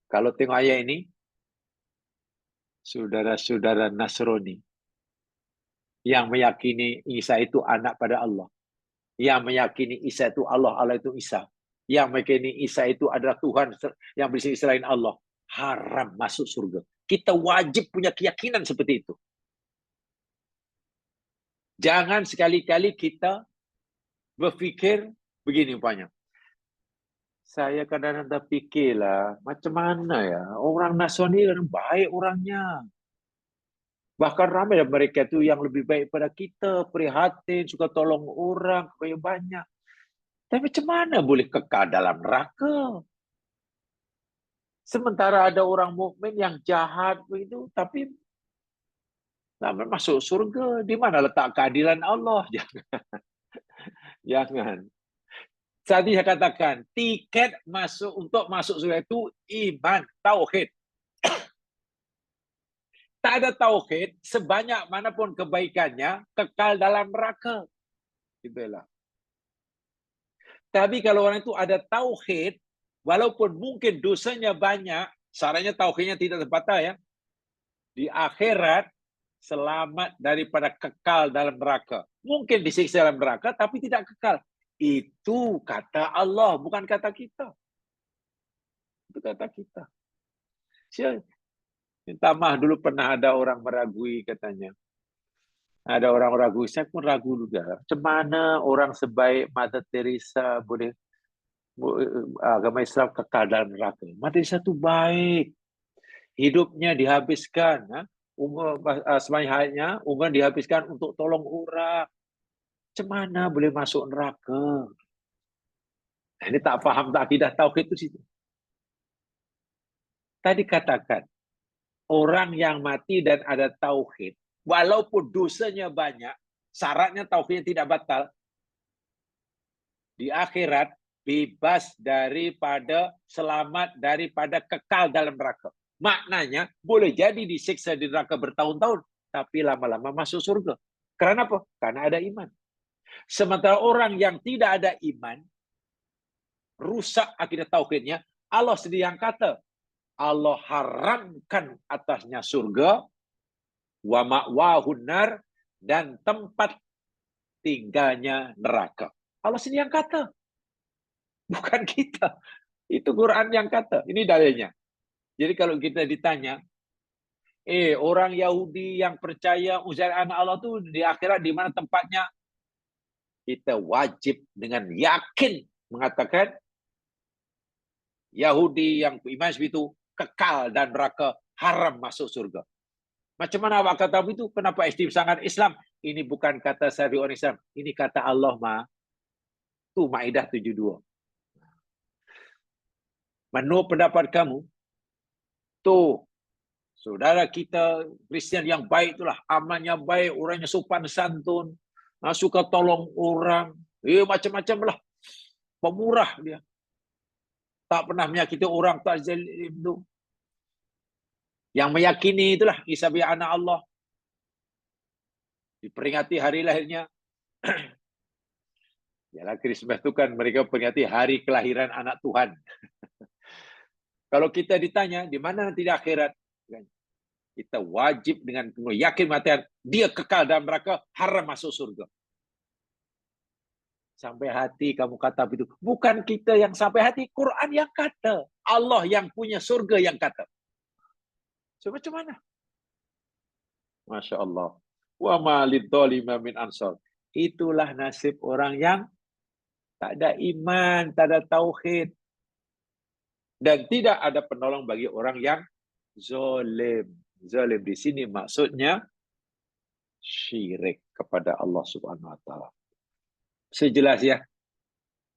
Kalau tengok ayat ini, saudara-saudara Nasrani yang meyakini Isa itu anak pada Allah, yang meyakini Isa itu Allah, Allah itu Isa, yang meyakini Isa itu adalah Tuhan yang bersih selain Allah, haram masuk surga. Kita wajib punya keyakinan seperti itu. Jangan sekali-kali kita berpikir begini umpamanya. Saya kadang-kadang pikirlah, macam mana ya, orang Nasrani kan baik orangnya. Bahkan ramai mereka itu yang lebih baik pada kita, prihatin, suka tolong orang, banyak. Tapi macam mana boleh kekal dalam neraka? Sementara ada orang mukmin yang jahat begitu, tapi masuk surga. Di mana letak keadilan Allah? Jangan. Tadi saya katakan, tiket untuk masuk surga itu iman, tauhid. Tak ada tauhid, sebanyak manapun kebaikannya, kekal dalam neraka. Itulah. Tapi kalau orang itu ada tauhid, walaupun mungkin dosanya banyak, syaratnya tauhidnya tidak terbatas ya. Di akhirat, selamat daripada kekal dalam neraka. Mungkin disiksa dalam neraka, tapi tidak kekal. Itu kata Allah, bukan kata kita. Itu kata kita. Saya minta maaf, dulu pernah ada orang meragui katanya. Ada orang ragu, saya pun ragu juga. Macam mana orang sebaik Mother Teresa boleh agama Islam kekal dalam neraka? Mother Teresa itu baik. Hidupnya dihabiskan, umur sebanyak hayatnya, umur dihabiskan untuk tolong orang. Macam mana boleh masuk neraka? Ini tak faham, tak akidah tauhid itu situ. Tadi katakan, orang yang mati dan ada tauhid, walaupun dosanya banyak, syaratnya tauhidnya tidak batal, di akhirat bebas daripada, selamat daripada kekal dalam neraka. Maknanya boleh jadi disiksa di neraka bertahun-tahun, tapi lama-lama masuk surga. Karena apa? Karena ada iman. Sementara orang yang tidak ada iman, rusak akidah tauhidnya, Allah sendiri yang kata, Allah haramkan atasnya surga, wa ma'wahun nar, dan tempat tinggalnya neraka. Allah sendiri yang kata. Bukan kita. Itu Quran yang kata. Ini dalilnya. Jadi kalau kita ditanya, orang Yahudi yang percaya Uzair anak Allah itu di akhirat di mana tempatnya? Kita wajib dengan yakin mengatakan Yahudi yang beriman itu kekal dan neraka, haram masuk surga. Macam mana awak kata begitu? Kenapa SD sangat Islam? Ini bukan kata saya orang Islam. Ini kata Allah, Itu Maidah 72. Menurut pendapat kamu, tuh saudara kita Kristen yang baik itulah, amannya baik, orangnya sopan santun, suka tolong orang, macam-macam lah, pemurah dia, tak pernah menyakiti orang, tak zalim itu. Yang meyakini itulah Isa bin anak Allah, diperingati hari lahirnya. Yalah, Christmas itu kan mereka peringati hari kelahiran anak Tuhan. Kalau kita ditanya di mana nanti di akhirat, kita wajib dengan penuh yakin matian dia kekal dalam neraka, haram masuk surga. Sampai hati kamu kata begitu. Bukan kita yang sampai hati, Quran yang kata. Allah yang punya surga yang kata. So, macam mana? Masya Allah. Wa ma lidzalima min ansar. Itulah nasib orang yang tak ada iman, tak ada tauhid. Dan tidak ada penolong bagi orang yang zalim. Zalim di sini maksudnya syirik kepada Allah Subhanahu wa taala. Sejelas ya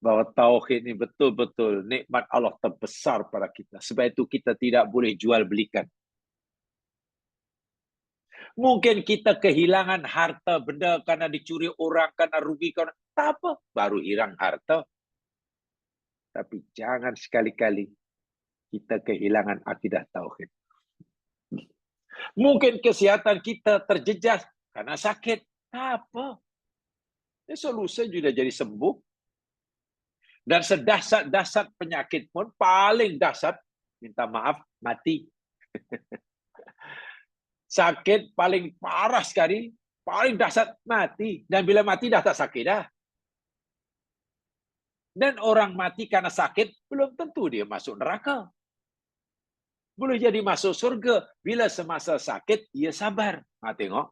bahwa tauhid ini betul-betul nikmat Allah terbesar pada kita. Sebab itu kita tidak boleh jual belikan. Mungkin kita kehilangan harta benda karena dicuri orang, karena rugi, karena tak apa, baru hilang harta. Tapi jangan sekali-kali kita kehilangan akidah tauhid. Mungkin kesehatan kita terjejas karena sakit. Tak apa. Solusi sudah jadi sembuh. Dan sedahsyat-dahsyat penyakit pun paling dahsyat, minta maaf, mati. Sakit paling parah sekali, paling dahsyat, mati. Dan bila mati dah tak sakit dah. Dan orang mati karena sakit, belum tentu dia masuk neraka. Boleh jadi masuk surga. Bila semasa sakit, ia sabar. Tengok.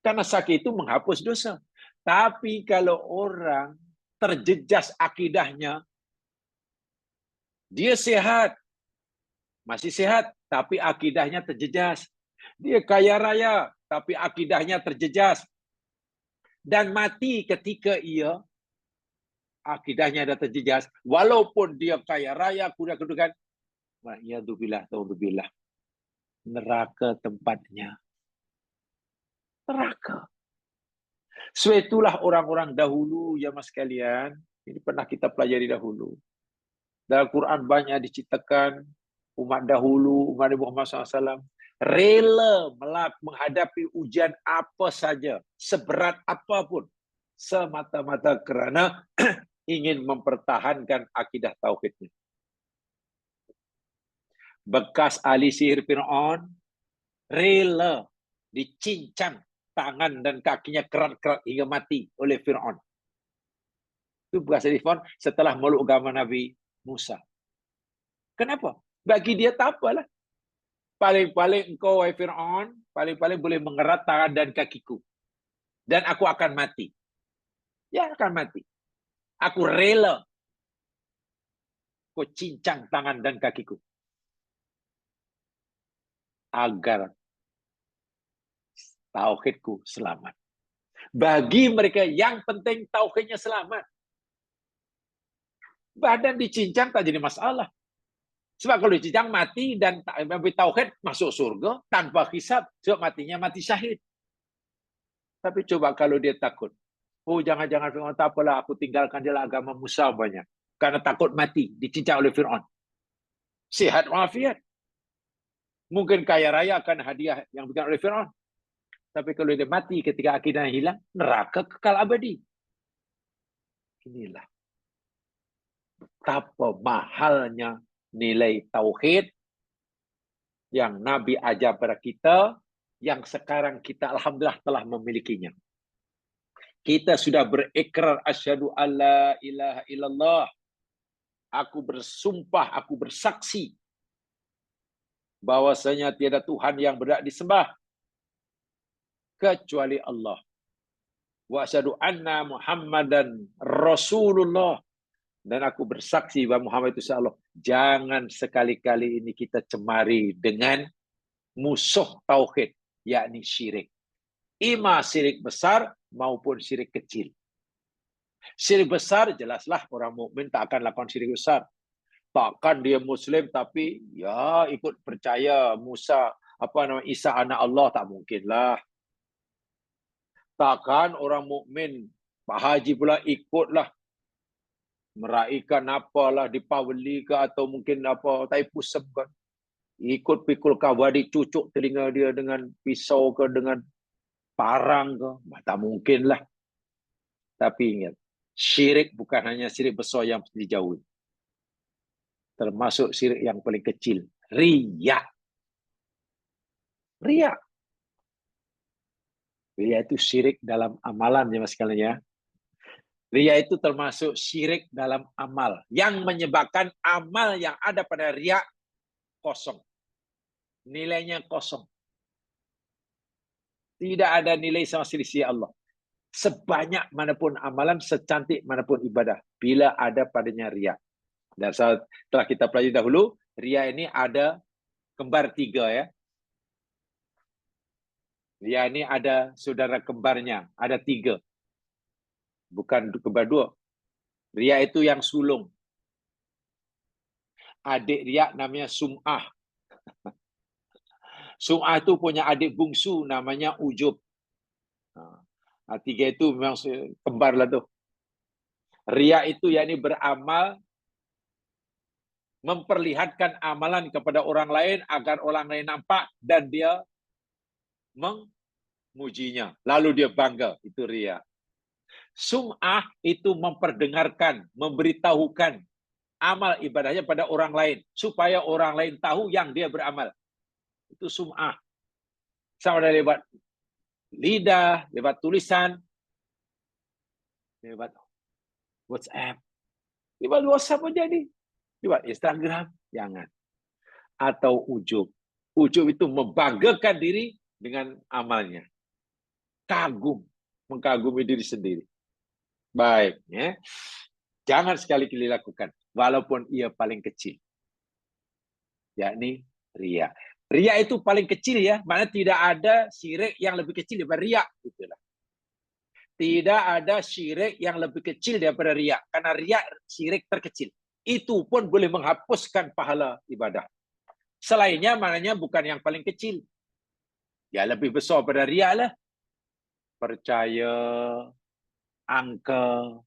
Karena sakit itu menghapus dosa. Tapi kalau orang terjejas akidahnya, dia sehat, masih sehat, tapi akidahnya terjejas. Dia kaya raya, tapi akidahnya terjejas. Dan mati ketika ia akidahnya ada terjejas, walaupun dia kaya raya, kuda-kudukan, wa'iyadzubillah, ta'udzubillah, neraka tempatnya. Neraka. So itulah orang-orang dahulu, ya mas sekalian, ini pernah kita pelajari dahulu. Dalam Quran banyak diceritakan umat dahulu, umat Nabi Muhammad SAW, rela menghadapi ujian apa saja, seberat apapun, semata-mata kerana ingin mempertahankan akidah tauhidnya. Bekas ahli sihir Fir'aun rela dicincang tangan dan kakinya kerat-kerat hingga mati oleh Fir'aun. Itu bekas ahli Fir'aun setelah meluk agama Nabi Musa. Kenapa? Bagi dia tak apalah. Paling-paling engkau, wahai Fir'aun, paling-paling boleh mengerat tangan dan kakiku. Dan aku akan mati. Ya, akan mati. Aku rela kau cincang tangan dan kakiku. Agar tauhidku selamat. Bagi mereka yang penting tauhidnya selamat. Badan dicincang tak jadi masalah. Sebab kalau dicincang mati dan tauhid masuk surga tanpa hisab. Sebab matinya mati syahid. Tapi coba kalau dia takut. Oh jangan-jangan Fir'aun tak apalah, aku tinggalkan dia lah agama Musa banyak. Karena takut mati, dicincang oleh Fir'aun. Sihat walafiat. Mungkin kaya raya akan hadiah yang diberikan oleh Fir'aun. Tapi kalau dia mati ketika akidahnya hilang, neraka kekal abadi. Inilah betapa mahalnya nilai tauhid yang Nabi ajar pada kita, yang sekarang kita alhamdulillah telah memilikinya. Kita sudah berikrar asyhadu alla ilaha illallah. Aku bersumpah, aku bersaksi bahwasanya tiada Tuhan yang berhak disembah kecuali Allah. Wa asyhadu anna Muhammadan Rasulullah. Dan aku bersaksi bahwa Muhammad itu Allah. Jangan sekali-kali ini kita cemari dengan musuh tauhid, yakni syirik. Ima syirik besar maupun syirik kecil. Syirik besar jelaslah orang mukmin tak akan lakukan syirik besar. Takkan dia Muslim tapi ya ikut percaya Musa Isa anak Allah, tak mungkinlah. Takkan orang mukmin Pak Haji pula ikutlah meraihkan apalah di Paweli ke atau mungkin apa Taipusem kan. Ikut pikul kawadi cucuk telinga dia dengan pisau ke dengan parang ke. Tak mungkinlah. Tapi ingat, syirik bukan hanya syirik besar yang mesti dijauhi. Termasuk syirik yang paling kecil, riya. Riya. Riya itu syirik dalam amalan ya mas sekalian ya. Riya itu termasuk syirik dalam amal yang menyebabkan amal yang ada pada riya kosong. Nilainya kosong. Tidak ada nilai sama selisih Allah. Sebanyak manapun amalan, secantik manapun ibadah, bila ada padanya riya. Dan setelah kita pelajari dahulu, riya ini ada kembar 3 ya. Ria ini ada saudara kembarnya, ada 3. Bukan kembar 2. Ria itu yang sulung. Adik Ria namanya Sum'ah. Sum'ah itu punya adik bungsu namanya Ujub. 3 itu memang kembar lah tuh. Ria itu yakni beramal, memperlihatkan amalan kepada orang lain agar orang lain nampak dan dia memujinya. Lalu dia bangga, itu ria. Sum'ah itu memperdengarkan, memberitahukan amal ibadahnya pada orang lain supaya orang lain tahu yang dia beramal. Itu sum'ah. Sama ada lewat lidah, lewat tulisan, lewat WhatsApp. Lewat WhatsApp aja nih. Lewat Instagram, jangan. Atau ujub. Ujub itu membanggakan diri dengan amalnya. Kagum, mengagumi diri sendiri. Baik, ya. Jangan sekali-kali lakukan, walaupun ia paling kecil. Yakni ria. Ria itu paling kecil ya, maknanya tidak ada syirik yang lebih kecil daripada ria. Itulah. Tidak ada syirik yang lebih kecil daripada ria, karena ria syirik terkecil. Itu pun boleh menghapuskan pahala ibadah. Selainnya maknanya bukan yang paling kecil. Ya lebih besar pada ria lah. Percaya, angka.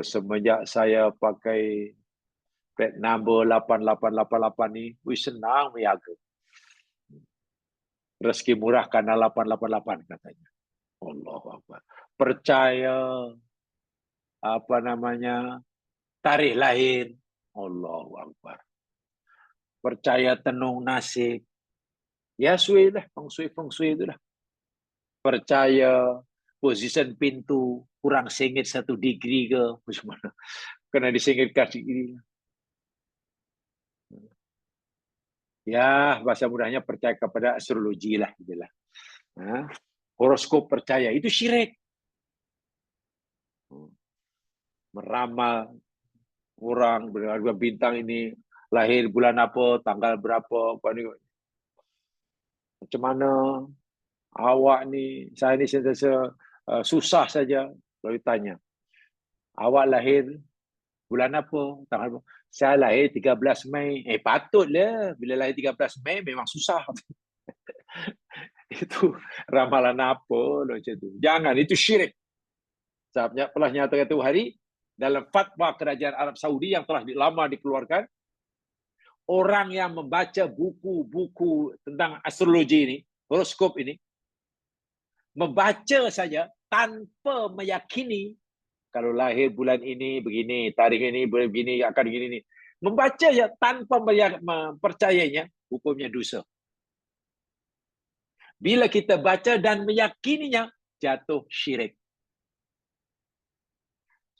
Semenjak saya pakai plat number 8888 ni, senang berniaga. Rezeki murah karena 888 katanya. Allahu Akbar. Percaya tarikh lahir. Allahu Akbar. Percaya tenung nasib. Ya sui lah, feng shui itu lah. Percaya position pintu kurang sengit 1 degree ke bagaimana? Kena disengitkan degree. Ya, bahasa mudahnya percaya kepada astrologi lah, itulah. Horoskop percaya itu syirik. Meramal orang bintang ini lahir bulan apa, tanggal berapa, macam mana awak ni, saya ni sentiasa susah saja kalau ditanya. Awak lahir bulan apa, tanggal apa? Saya lahir 13 Mei. Patutlah bila lahir 13 Mei memang susah. Itu ramalan apa macam tu. Jangan, itu syirik. Saya telah nyatakan itu hari dalam fatwa kerajaan Arab Saudi yang telah lama dikeluarkan, orang yang membaca buku-buku tentang astrologi ini, horoskop ini, membaca saja tanpa meyakini kalau lahir bulan ini begini, tarikh ini begini, akan begini. Membaca ya tanpa mempercayainya, hukumnya dosa. Bila kita baca dan meyakininya, jatuh syirik.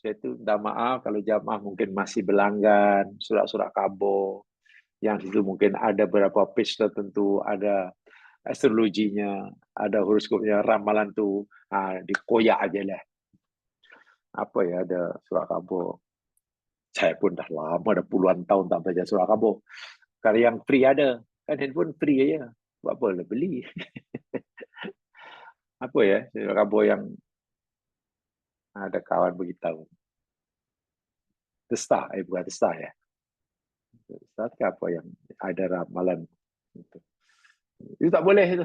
Saya itu minta maaf kalau jamaah mungkin masih berlanggan surat-surat khabar, yang itu mungkin ada beberapa page tertentu, ada astrologinya, ada horoskopnya, ramalan tu dikoyak aja lah. Apa ya, ada surat khabar. Saya pun dah lama, dah puluhan tahun tak baca surat khabar. Kalau yang free ada, kan handphone free aja. Buat apa lah beli? Apa ya, surat khabar yang ada kawan beritahu. Testa, bukan testa ya. Testa ke apa yang ada ramalan. Itu tak boleh itu.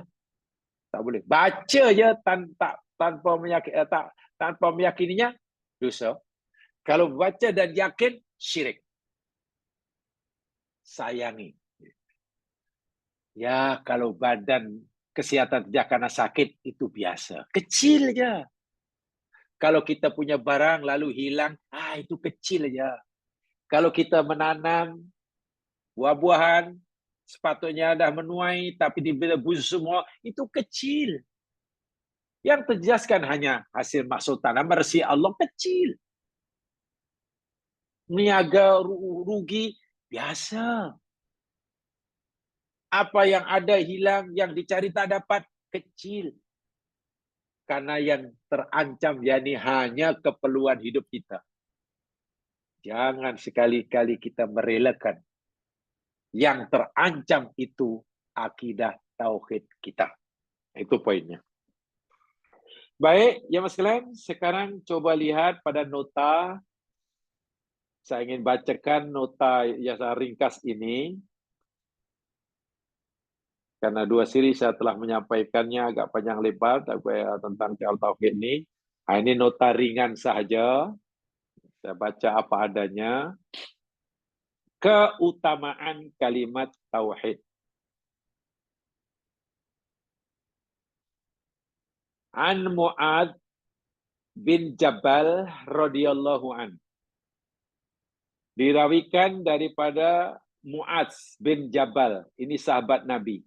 Tak boleh. Baca je tanpa meyakininya, dosa. Kalau baca dan yakin, syirik. Sayangi. Ya, kalau badan kesehatan tidak karena sakit, itu biasa. Kecil aja. Kalau kita punya barang lalu hilang, itu kecil aja. Kalau kita menanam buah-buahan, sepatutnya dah menuai, tapi dibus semua, itu kecil. Yang terjelaskan hanya hasil mahsul tanam, rezeki Allah kecil. Niaga rugi, biasa. Apa yang ada hilang, yang dicari tak dapat, kecil. Karena yang terancam yakni hanya keperluan hidup kita. Jangan sekali-kali kita merelakan yang terancam itu akidah tauhid kita. Itu poinnya. Baik, ya Mas sekalian, sekarang coba lihat pada nota. Saya ingin bacakan nota yang ringkas ini. Karena 2 siri saya telah menyampaikannya agak panjang lebar tentang tauhid ini. Nah, ini nota ringan saja. Saya baca apa adanya. Keutamaan kalimat tauhid. An Mu'ad bin Jabal radhiyallahu an. Dirawikan daripada Mu'adz bin Jabal. Ini sahabat Nabi.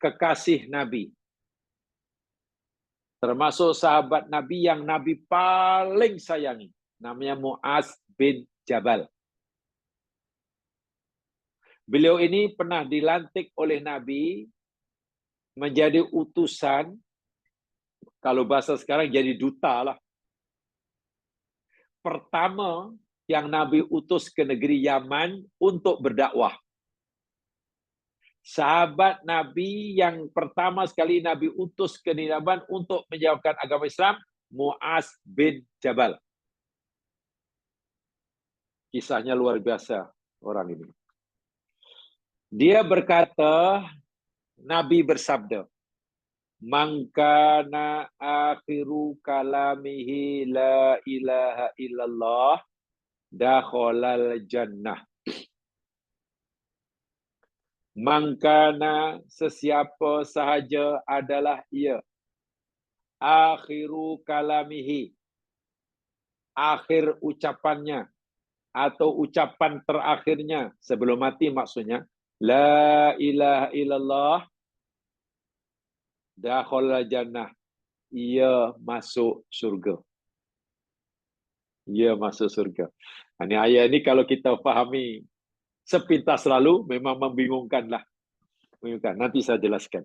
Kekasih Nabi. Termasuk sahabat Nabi yang Nabi paling sayangi. Namanya Mu'adz bin Jabal. Beliau ini pernah dilantik oleh Nabi menjadi utusan, kalau bahasa sekarang jadi duta lah. Pertama yang Nabi utus ke negeri Yaman untuk berdakwah. Sahabat Nabi yang pertama sekali Nabi utus ke Yaman untuk menjauhkan agama Islam, Mu'adz bin Jabal. Kisahnya luar biasa orang ini. Dia berkata, Nabi bersabda, "Man kana akhiru kalamihi la ilaha illallah dakhalal jannah." Man kana sesiapa sahaja adalah ia akhiru kalamihi, akhir ucapannya atau ucapan terakhirnya sebelum mati maksudnya, la ilaha illallah dakhalal jannah, ia masuk surga. Ia masuk surga. Ini ayat ini kalau kita fahami sepintas lalu memang membingungkanlah. Membingungkan. Nanti saya jelaskan.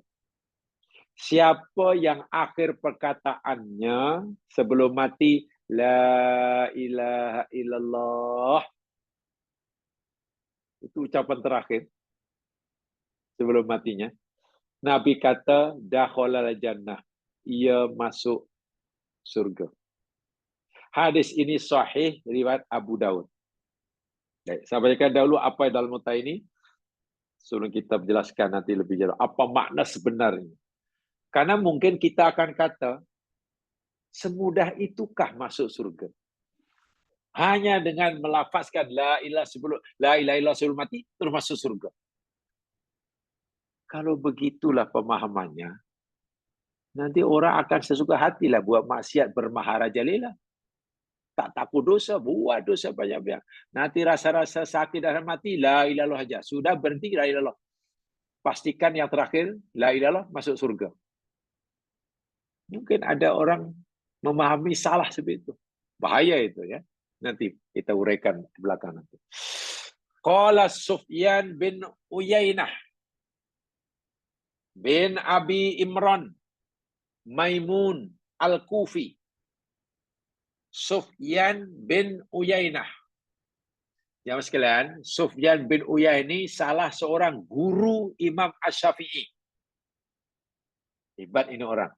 Siapa yang akhir perkataannya sebelum mati la ilaha illallah, itu ucapan terakhir sebelum matinya, Nabi kata dakhalal jannah, ia masuk surga. Hadis ini sahih riwayat Abu Daud. Baik, saya bacakan dahulu apa dalam nota ini sebelum kita menjelaskan nanti lebih jauh apa makna sebenarnya. Karena mungkin kita akan kata semudah itukah masuk surga? Hanya dengan melafazkan la ilaha illallah sebelum mati terus masuk surga. Kalau begitulah pemahamannya, nanti orang akan sesuka hatilah buat maksiat bermaharajalela. Tak takut dosa, buat dosa banyak-banyak. Nanti rasa-rasa sakit dan mati, la ilallah aja. Sudah berhenti, la ilallah. Pastikan yang terakhir, la ilallah, masuk surga. Mungkin ada orang memahami salah seperti itu. Bahaya itu ya. Nanti kita uraikan di belakang nanti. Qala Sufyan bin Uyainah bin Abi Imran Maimun Al-Kufi. Sufyan bin Uyainah. Yang sekalian, Sufyan bin Uyainah ini salah seorang guru Imam Asy-Syafi'i. Hebat ini orang.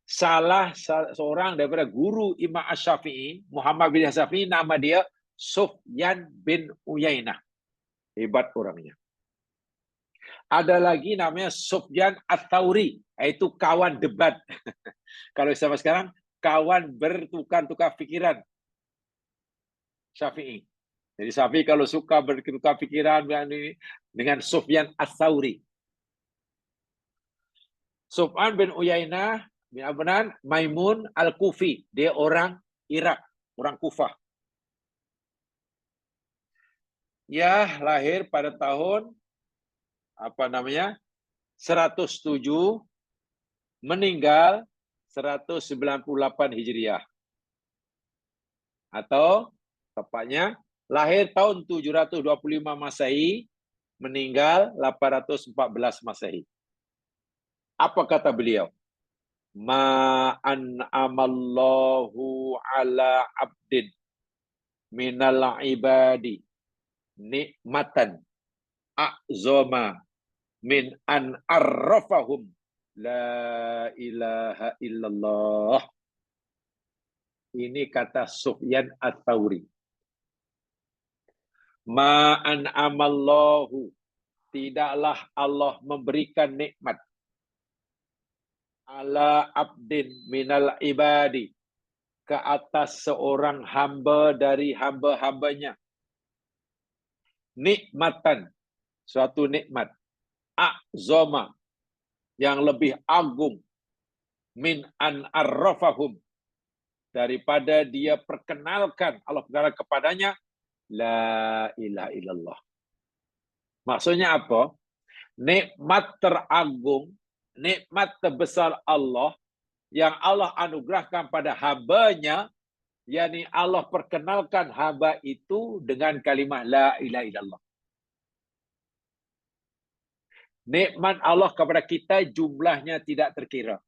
Salah seorang daripada guru Imam Asy-Syafi'i, Muhammad bin Syafi'i, nama dia Sufyan bin Uyainah. Hebat orangnya. Ada lagi namanya Sufyan Ats-Tsauri, yaitu kawan debat. Kalau sama sekarang, kawan bertukar-tukar pikiran. Syafi'i. Jadi Syafi'i kalau suka bertukar pikiran dengan Sufyan Ats-Tsauri. Sufyan bin Uyainah bin Abnan Maimun Al-Kufi. Dia orang Irak, orang Kufah. Ya, lahir pada tahun 107, meninggal 198 Hijriah. Atau tepatnya lahir tahun 725 Masehi, meninggal 814 Masehi. Apa kata beliau? Ma an'amallahu ala abdin minal ibadi nikmatan a'zama min an arrafahum la ilaha illallah. Ini kata Sufyan Ats-Tsauri. Ma'an amallahu, tidaklah Allah memberikan nikmat ala abdin minal ibadi, ke atas seorang hamba dari hamba-hambanya. Nikmatan, suatu nikmat. A'zama, yang lebih agung. Min an arrafahum, daripada dia perkenalkan Allah kepadanya la ilaha illallah. Maksudnya apa? Nikmat teragung, nikmat terbesar Allah yang Allah anugerahkan pada hambanya, yakni Allah perkenalkan hamba itu dengan kalimat la ilaha illallah. Nikmat Allah kepada kita jumlahnya tidak terkira.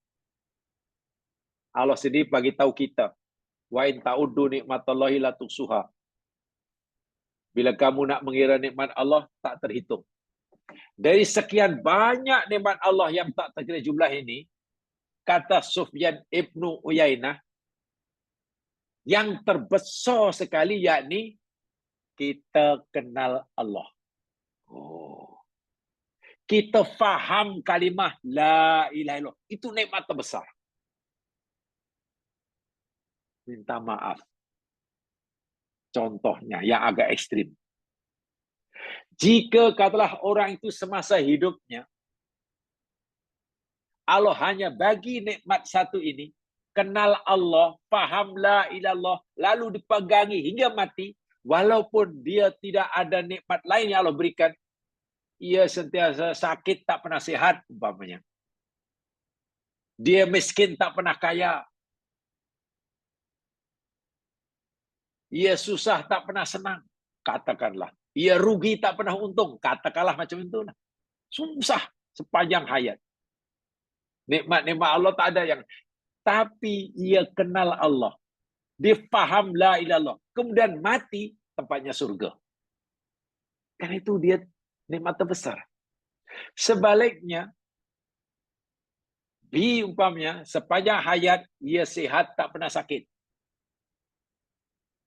Allah sendiri bagi tahu kita, wa in ta'uddu nikmatallahi la tuhsuha. Bila kamu nak mengira nikmat Allah, tak terhitung. Dari sekian banyak nikmat Allah yang tak terkira jumlah ini, kata Sufyan Ibnu Uyainah, yang terbesar sekali yakni kita kenal Allah. Kita faham kalimah la ilaha illallah. Itu nikmat terbesar. Minta maaf. Contohnya yang agak ekstrim. Jika katalah orang itu semasa hidupnya Allah hanya bagi nikmat satu ini, kenal Allah, faham la ilallah, lalu dipegangi hingga mati, walaupun dia tidak ada nikmat lain yang Allah berikan, ia sentiasa sakit, tak pernah sehat, umpamanya. Dia miskin, tak pernah kaya. Ia susah, tak pernah senang, katakanlah. Ia rugi, tak pernah untung, katakanlah macam itu. Susah sepanjang hayat. Nikmat-nikmat Allah tak ada yang... Tapi ia kenal Allah. Dia faham la ilallah. Kemudian mati, tempatnya surga. Karena itu dia nikmat terbesar. Sebaliknya, umpamanya, sepanjang hayat, ia sehat, tak pernah sakit.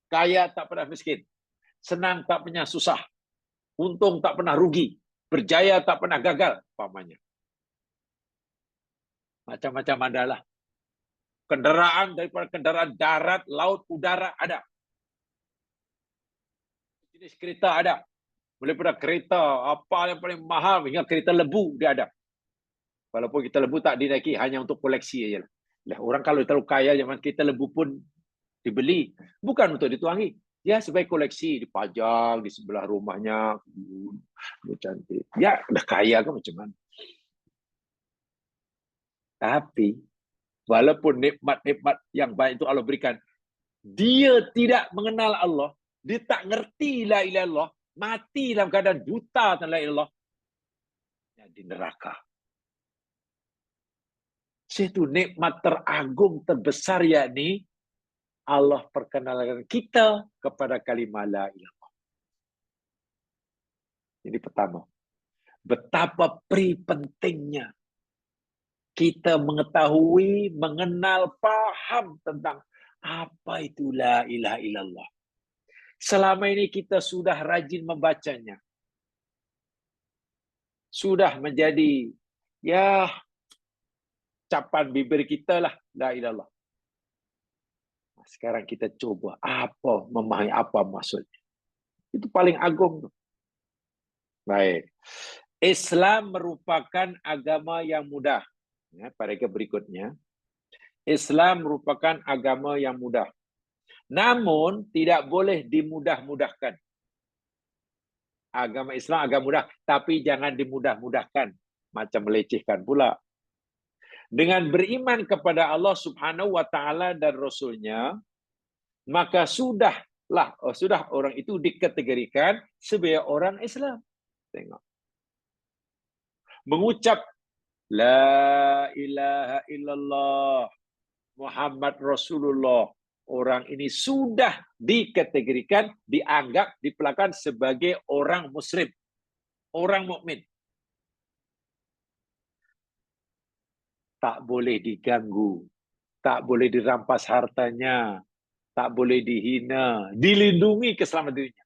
Kaya, tak pernah miskin. Senang, tak pernah susah. Untung, tak pernah rugi. Berjaya, tak pernah gagal, umpamanya. Macam-macam adalah. Kendaraan daripada kendaraan darat, laut, udara ada. Jenis kereta ada. Mulai pada kereta apa yang paling mahal hingga kereta lebu dia ada. Walaupun kita lebu tak dinaiki, hanya untuk koleksi aja. Lah orang kalau terlalu kaya zaman kita lebu pun dibeli, bukan untuk dituangi. Ya sebagai koleksi, dipajang di sebelah rumahnya, cantik. Ya udah kaya kan macam mana. Tapi walaupun nikmat-nikmat yang baik itu Allah berikan, dia tidak mengenal Allah, dia tak ngerti la ilaha illallah, mati dalam keadaan buta tentang la ilaha illallah, di neraka. Itu nikmat teragung terbesar, yakni Allah perkenalkan kita kepada kalimah la ilaha illallah. Ini pertama. Betapa pentingnya kita mengetahui, mengenal, paham tentang apa itu la ilaha illallah. Selama ini kita sudah rajin membacanya. Sudah menjadi ya capan bibir kita lah la ilaha illallah. Sekarang kita coba memahami apa maksudnya. Itu paling agung. Baik. Islam merupakan agama yang mudah. Ya, paragraf berikutnya. Islam merupakan agama yang mudah. Namun tidak boleh dimudah-mudahkan. Agama Islam agama mudah, tapi jangan dimudah-mudahkan. Macam melecehkan pula. Dengan beriman kepada Allah Subhanahu wa taala dan Rasul-Nya, maka sudah orang itu dikategorikan sebagai orang Islam. Tengok. Mengucap la ilaha illallah Muhammad Rasulullah, orang ini sudah dikategorikan, dianggap, diperlakukan sebagai orang muslim, orang mukmin. tak boleh diganggu, tak boleh dirampas hartanya, tak boleh dihina, dilindungi keselamatan dirinya.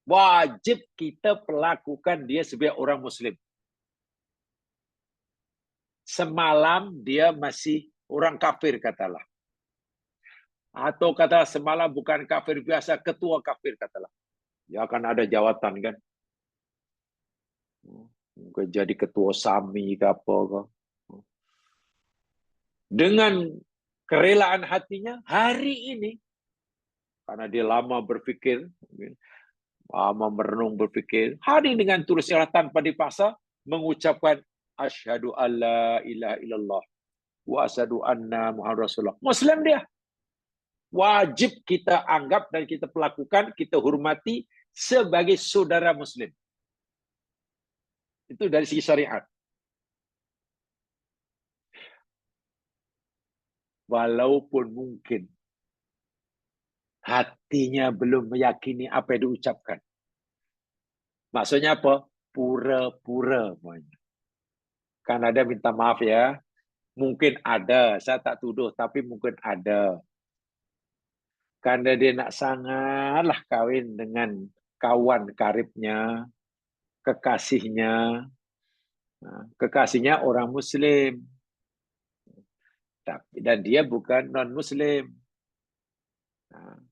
Wajib kita perlakukan dia sebagai orang Muslim. Semalam dia masih orang kafir, katalah. Atau katalah semalam bukan kafir biasa, ketua kafir, katalah. Ya akan ada jawatan kan. Mungkin jadi ketua SAMI ke apa ke. Dengan kerelaan hatinya, hari ini, karena dia lama berpikir, lama merenung berpikir, hari dengan tulis tanpa dipaksa, mengucapkan asyhadu alla ilaha illallah wa asyhadu anna Muhammad Rasulullah. Muslim dia. Wajib kita anggap dan kita perlakukan, kita hormati sebagai saudara Muslim. Itu dari segi syariat. Walaupun mungkin hatinya belum meyakini apa yang diucapkan. Maksudnya apa? Pura-pura. Kan ada minta maaf ya. Mungkin ada, saya tak tuduh, tapi mungkin ada. Karena dia nak sangatlah kawin dengan kawan karibnya, kekasihnya. Kekasihnya orang Muslim. Dan dia bukan non-Muslim.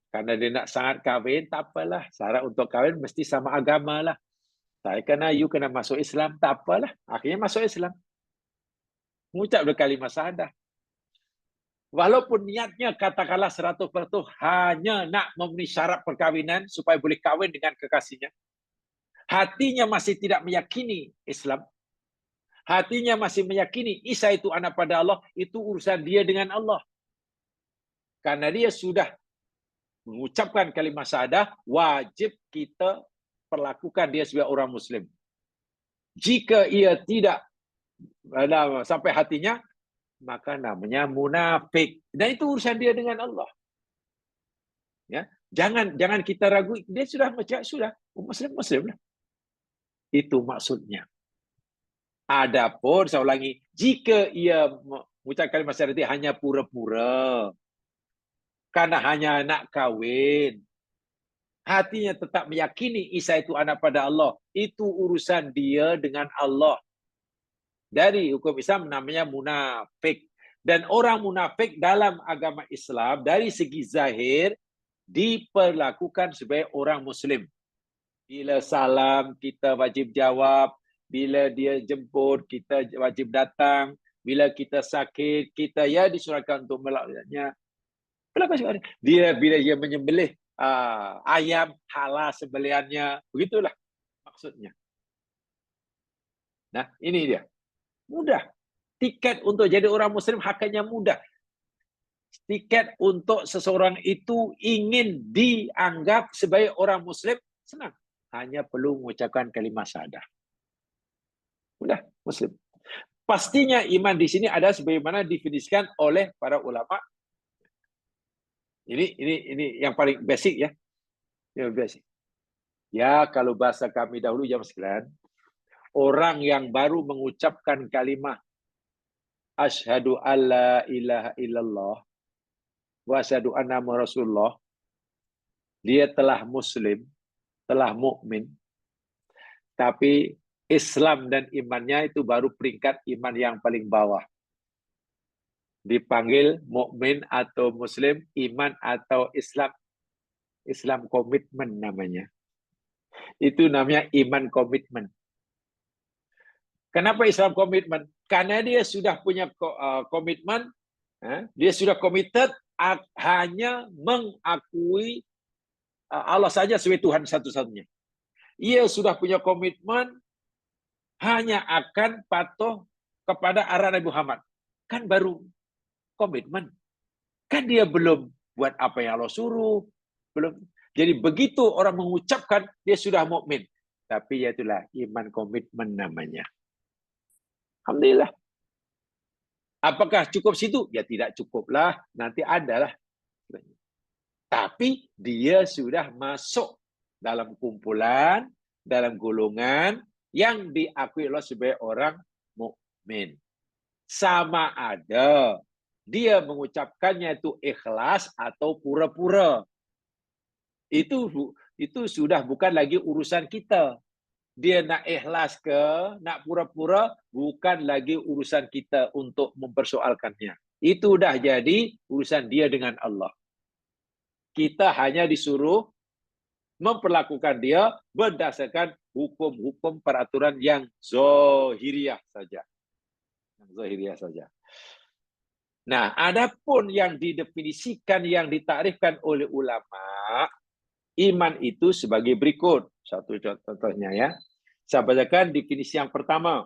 Karena dia nak sangat kawin, tak apalah. Syarat untuk kawin mesti sama agama lah. Saya kena, you kena masuk Islam, tak apalah. Akhirnya masuk Islam. Mengucap berkalimah syahadah. Walaupun niatnya katakanlah 100% hanya nak memenuhi syarat perkawinan supaya boleh kawin dengan kekasihnya. Hatinya masih tidak meyakini Islam. Hatinya masih meyakini Isa itu anak pada Allah, itu urusan dia dengan Allah. Karena dia sudah mengucapkan kalimat syahadah, wajib kita perlakukan dia sebagai orang Muslim. Jika ia tidak sampai hatinya, maka namanya munafik. Dan itu urusan dia dengan Allah. Ya, jangan kita ragu. Dia sudah Muslim lah. Itu maksudnya. Adapun saya ulangi, jika ia mengucapkan kalimat syahadat hanya pura-pura, karena hanya nak kawin, hatinya tetap meyakini Isa itu anak pada Allah, itu urusan dia dengan Allah. Dari hukum Islam namanya munafik. Dan orang munafik dalam agama Islam dari segi zahir diperlakukan sebagai orang Muslim. Bila salam kita wajib jawab, bila dia jemput kita wajib datang, bila kita sakit kita ya disunatkan untuk melakukannya. Dia bila dia menyembelih ayam halal sembelihannya, begitulah maksudnya. Nah, ini dia. Mudah. Tiket untuk jadi orang Muslim hakikatnya mudah. Tiket untuk seseorang itu ingin dianggap sebagai orang Muslim senang. Hanya perlu mengucapkan kalimat syahadah. Mudah, Muslim. Pastinya iman di sini ada sebagaimana didefinisikan oleh para ulama. Ini yang paling basic ya. Yang basic. Ya, kalau bahasa kami dahulu jam sekalian, orang yang baru mengucapkan kalimat asyhadu alla ilaha illallah wa asyhadu anna Rasulullah, dia telah Muslim, telah mukmin, tapi Islam dan imannya itu baru peringkat iman yang paling bawah. Dipanggil mukmin atau Muslim, iman atau Islam. Islam komitmen namanya. Itu namanya iman komitmen. Kenapa Islam komitmen? Karena dia sudah punya komitmen, dia sudah committed hanya mengakui Allah saja sebagai Tuhan satu-satunya. Ia sudah punya komitmen hanya akan patuh kepada arahan Nabi Muhammad. Kan baru komitmen. Kan dia belum buat apa yang Allah suruh. Belum. Jadi begitu orang mengucapkan, dia sudah mukmin. Tapi ya itulah iman komitmen namanya. Alhamdulillah. Apakah cukup situ? Ya tidak cukuplah. Nanti adalah. Tapi dia sudah masuk dalam kumpulan, dalam golongan yang diakui Allah sebagai orang mukmin. Sama ada dia mengucapkannya itu ikhlas atau pura-pura. Itu sudah bukan lagi urusan kita. Dia nak ikhlas ke, nak pura-pura, bukan lagi urusan kita untuk mempersoalkannya. Itu dah jadi urusan dia dengan Allah. Kita hanya disuruh memperlakukan dia berdasarkan hukum-hukum peraturan yang zahiriyah saja. Yang zahiriyah saja. Nah, adapun yang didefinisikan, yang ditakrifkan oleh ulama, iman itu sebagai berikut. Satu contohnya ya. Saya bacakan definisi yang pertama.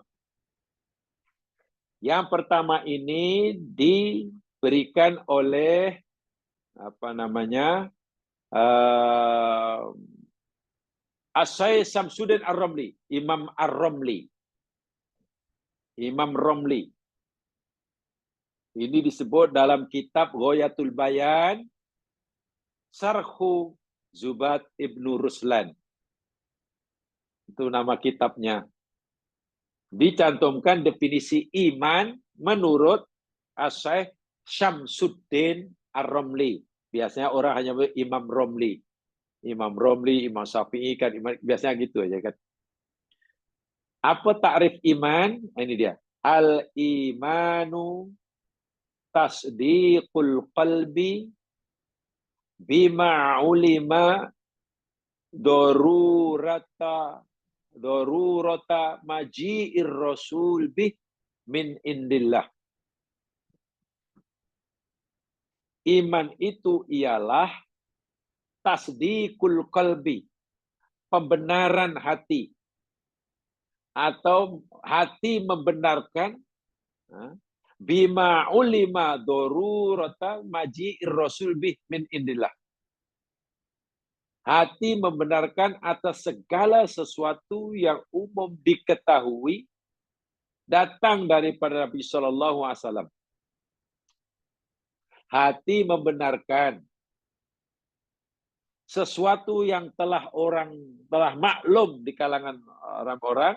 Yang pertama ini diberikan oleh apa namanya? As-Syekh Samsuddin Ar-Ramli, Imam Ar-Ramli. Imam Ramli. Ini disebut dalam kitab Ghayatul Bayan, Sarhu Zubat Ibnu Ruslan. Itu nama kitabnya. Dicantumkan definisi iman menurut As-Syekh Syamsuddin Ar-Ramli. Biasanya orang hanya Imam Ramli. Imam Ramli, Imam Syafi'i kan biasanya gitu aja kan. Apa takrif iman? Ini dia. Al-imanu tasdiqul qalbi bima ulima darurata maji'ir rasul bih min indillah. Iman itu ialah tasdiqul qalbi, pembenaran hati, atau hati membenarkan bima ulima darurata maji'ir rasul bih min indillah. Hati membenarkan atas segala sesuatu yang umum diketahui datang daripada Nabi Sallallahu Alaihi Wasallam. Hati membenarkan sesuatu yang telah maklum di kalangan orang-orang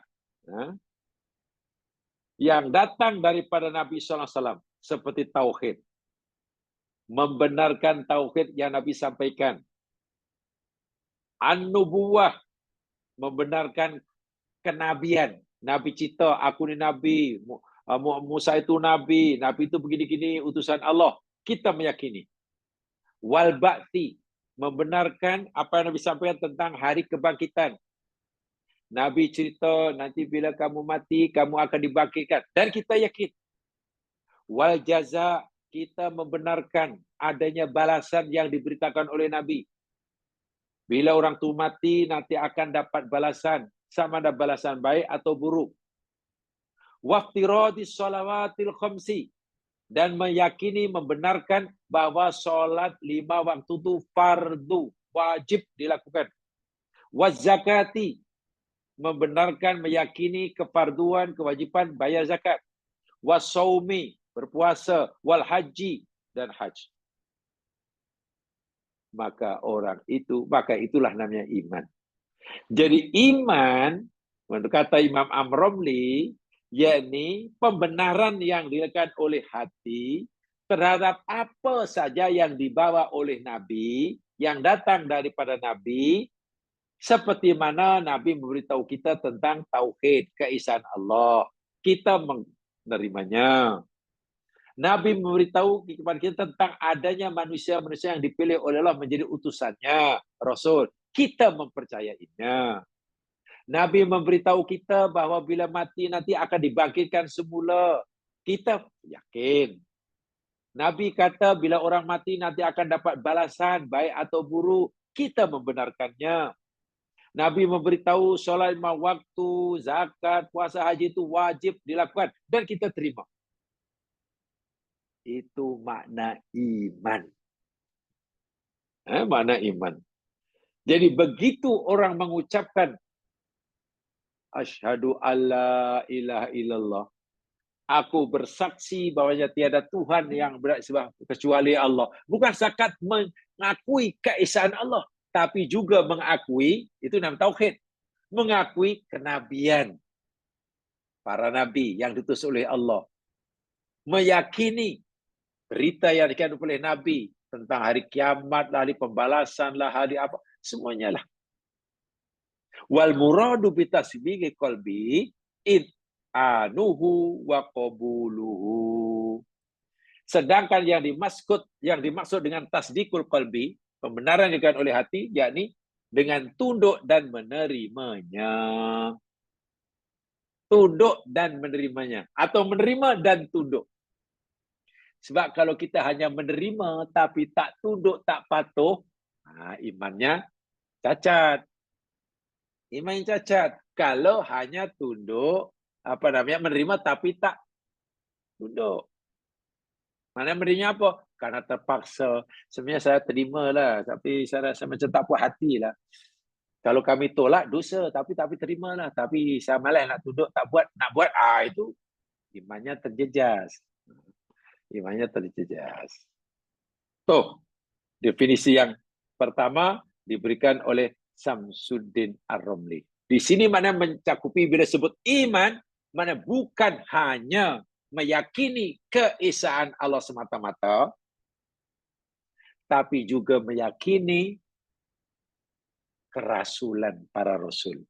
yang datang daripada Nabi Sallallahu Alaihi Wasallam, seperti tauhid. Membenarkan tauhid yang Nabi sampaikan. An-nubuwah, membenarkan kenabian. Nabi cita, aku ni Nabi, Musa itu Nabi, Nabi itu begini-gini, utusan Allah. Kita meyakini. Wal ba'ti, membenarkan apa yang Nabi sampaikan tentang hari kebangkitan. Nabi cerita, nanti bila kamu mati, kamu akan dibangkitkan. Dan kita yakin. Wal jaza, kita membenarkan adanya balasan yang diberitakan oleh Nabi. Bila orang tu mati, nanti akan dapat balasan. Sama ada balasan baik atau buruk. Waftiradis salawatil khamsi. Dan meyakini, membenarkan bahwa solat 5 waktu itu fardu, wajib dilakukan. Wazakati, membenarkan, meyakini kefarduan, kewajiban bayar zakat. Wasaumi, berpuasa. Wal haji, dan haji. Maka itulah namanya iman. Jadi iman, menurut kata Imam Ar-Ramli, yakni pembenaran yang dilakukan oleh hati terhadap apa saja yang dibawa oleh Nabi, yang datang daripada Nabi, seperti mana Nabi memberitahu kita tentang tauhid, keesaan Allah. Kita menerimanya. Nabi memberitahu kepada kita tentang adanya manusia-manusia yang dipilih oleh Allah menjadi utusannya, Rasul. Kita mempercayainya. Nabi memberitahu kita bahwa bila mati nanti akan dibangkitkan semula. Kita yakin. Nabi kata bila orang mati nanti akan dapat balasan, baik atau buruk. Kita membenarkannya. Nabi memberitahu solat 5 waktu, zakat, puasa, haji itu wajib dilakukan. Dan kita terima. Itu makna iman. Makna iman. Jadi begitu orang mengucapkan asyhadu alla ilaha illallah, aku bersaksi bahwanya tiada Tuhan yang berhak disembah kecuali Allah. Bukan sekat mengakui keesaan Allah, tapi juga mengakui, itu namanya tauhid, mengakui kenabian para nabi yang diutus oleh Allah. meyakini berita yang dikatakan oleh Nabi tentang hari kiamat lah, hari pembalasan lah, hari apa, semuanya lah. Wal muradu bitasbigi qalbi id anuhu wa qabuluhu. Sedangkan yang dimaksud dengan tasdikul qalbi, pembenaran yang dikatakan oleh hati, yakni dengan tunduk dan menerimanya. Tunduk dan menerimanya. Atau menerima dan tunduk. Sebab kalau kita hanya menerima tapi tak tunduk, tak patuh, imannya cacat. Iman cacat. Kalau hanya tunduk, menerima tapi tak tunduk. Mana menerima apa? Karena terpaksa. Sebenarnya saya terima lah, tapi saya rasa macam tak puas hati lah. Kalau kami tolak dosa, tapi terima lah. Tapi saya malas nak tunduk, tak buat, nak buat, itu imannya terjejas. Imannya terjejas. Tuh, definisi yang pertama diberikan oleh Samsuddin Ar-Romli. Di sini mana mencakupi bila sebut iman, mana bukan hanya meyakini keesaan Allah semata-mata, tapi juga meyakini kerasulan para rasul.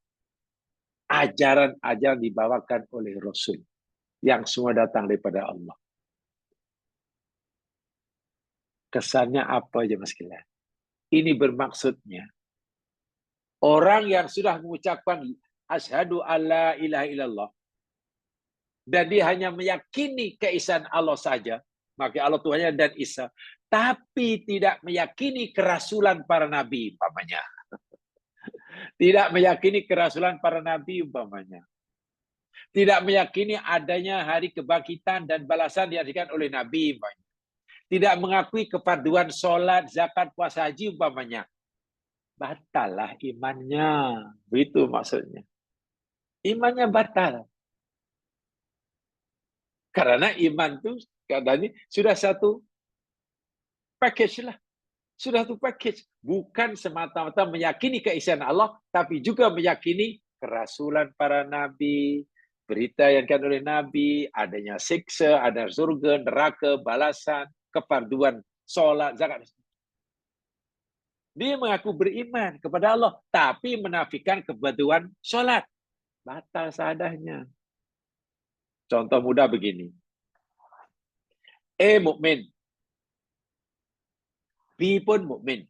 Ajaran-ajaran dibawakan oleh rasul yang semua datang daripada Allah. Kesannya apa aja Mas Kilan? Ini bermaksudnya orang yang sudah mengucapkan asyhadu alla ilaha illallah dan dia hanya meyakini keesaan Allah saja, maka Allah Tuhannya dan Isa, tapi tidak meyakini kerasulan para nabi umpamanya. Tidak meyakini kerasulan para nabi umpamanya. Tidak meyakini adanya hari kebangkitan dan balasan yang diberikan oleh nabi umpamanya. Tidak mengakui kefarduan solat, zakat, puasa, haji umpamanya. Batallah imannya. Begitu maksudnya. Imannya batal. Karena iman itu kadang sudah satu package lah. Sudah satu package. Bukan semata-mata meyakini keesaan Allah, tapi juga meyakini kerasulan para nabi, berita yang dikatakan oleh nabi, adanya siksa, ada surga, neraka, balasan, kefarduan, solat, zakat. Dia mengaku beriman kepada Allah, tapi menafikan kefarduan solat. Batal seadanya. Contoh mudah begini. Mukmin. B pun mukmin.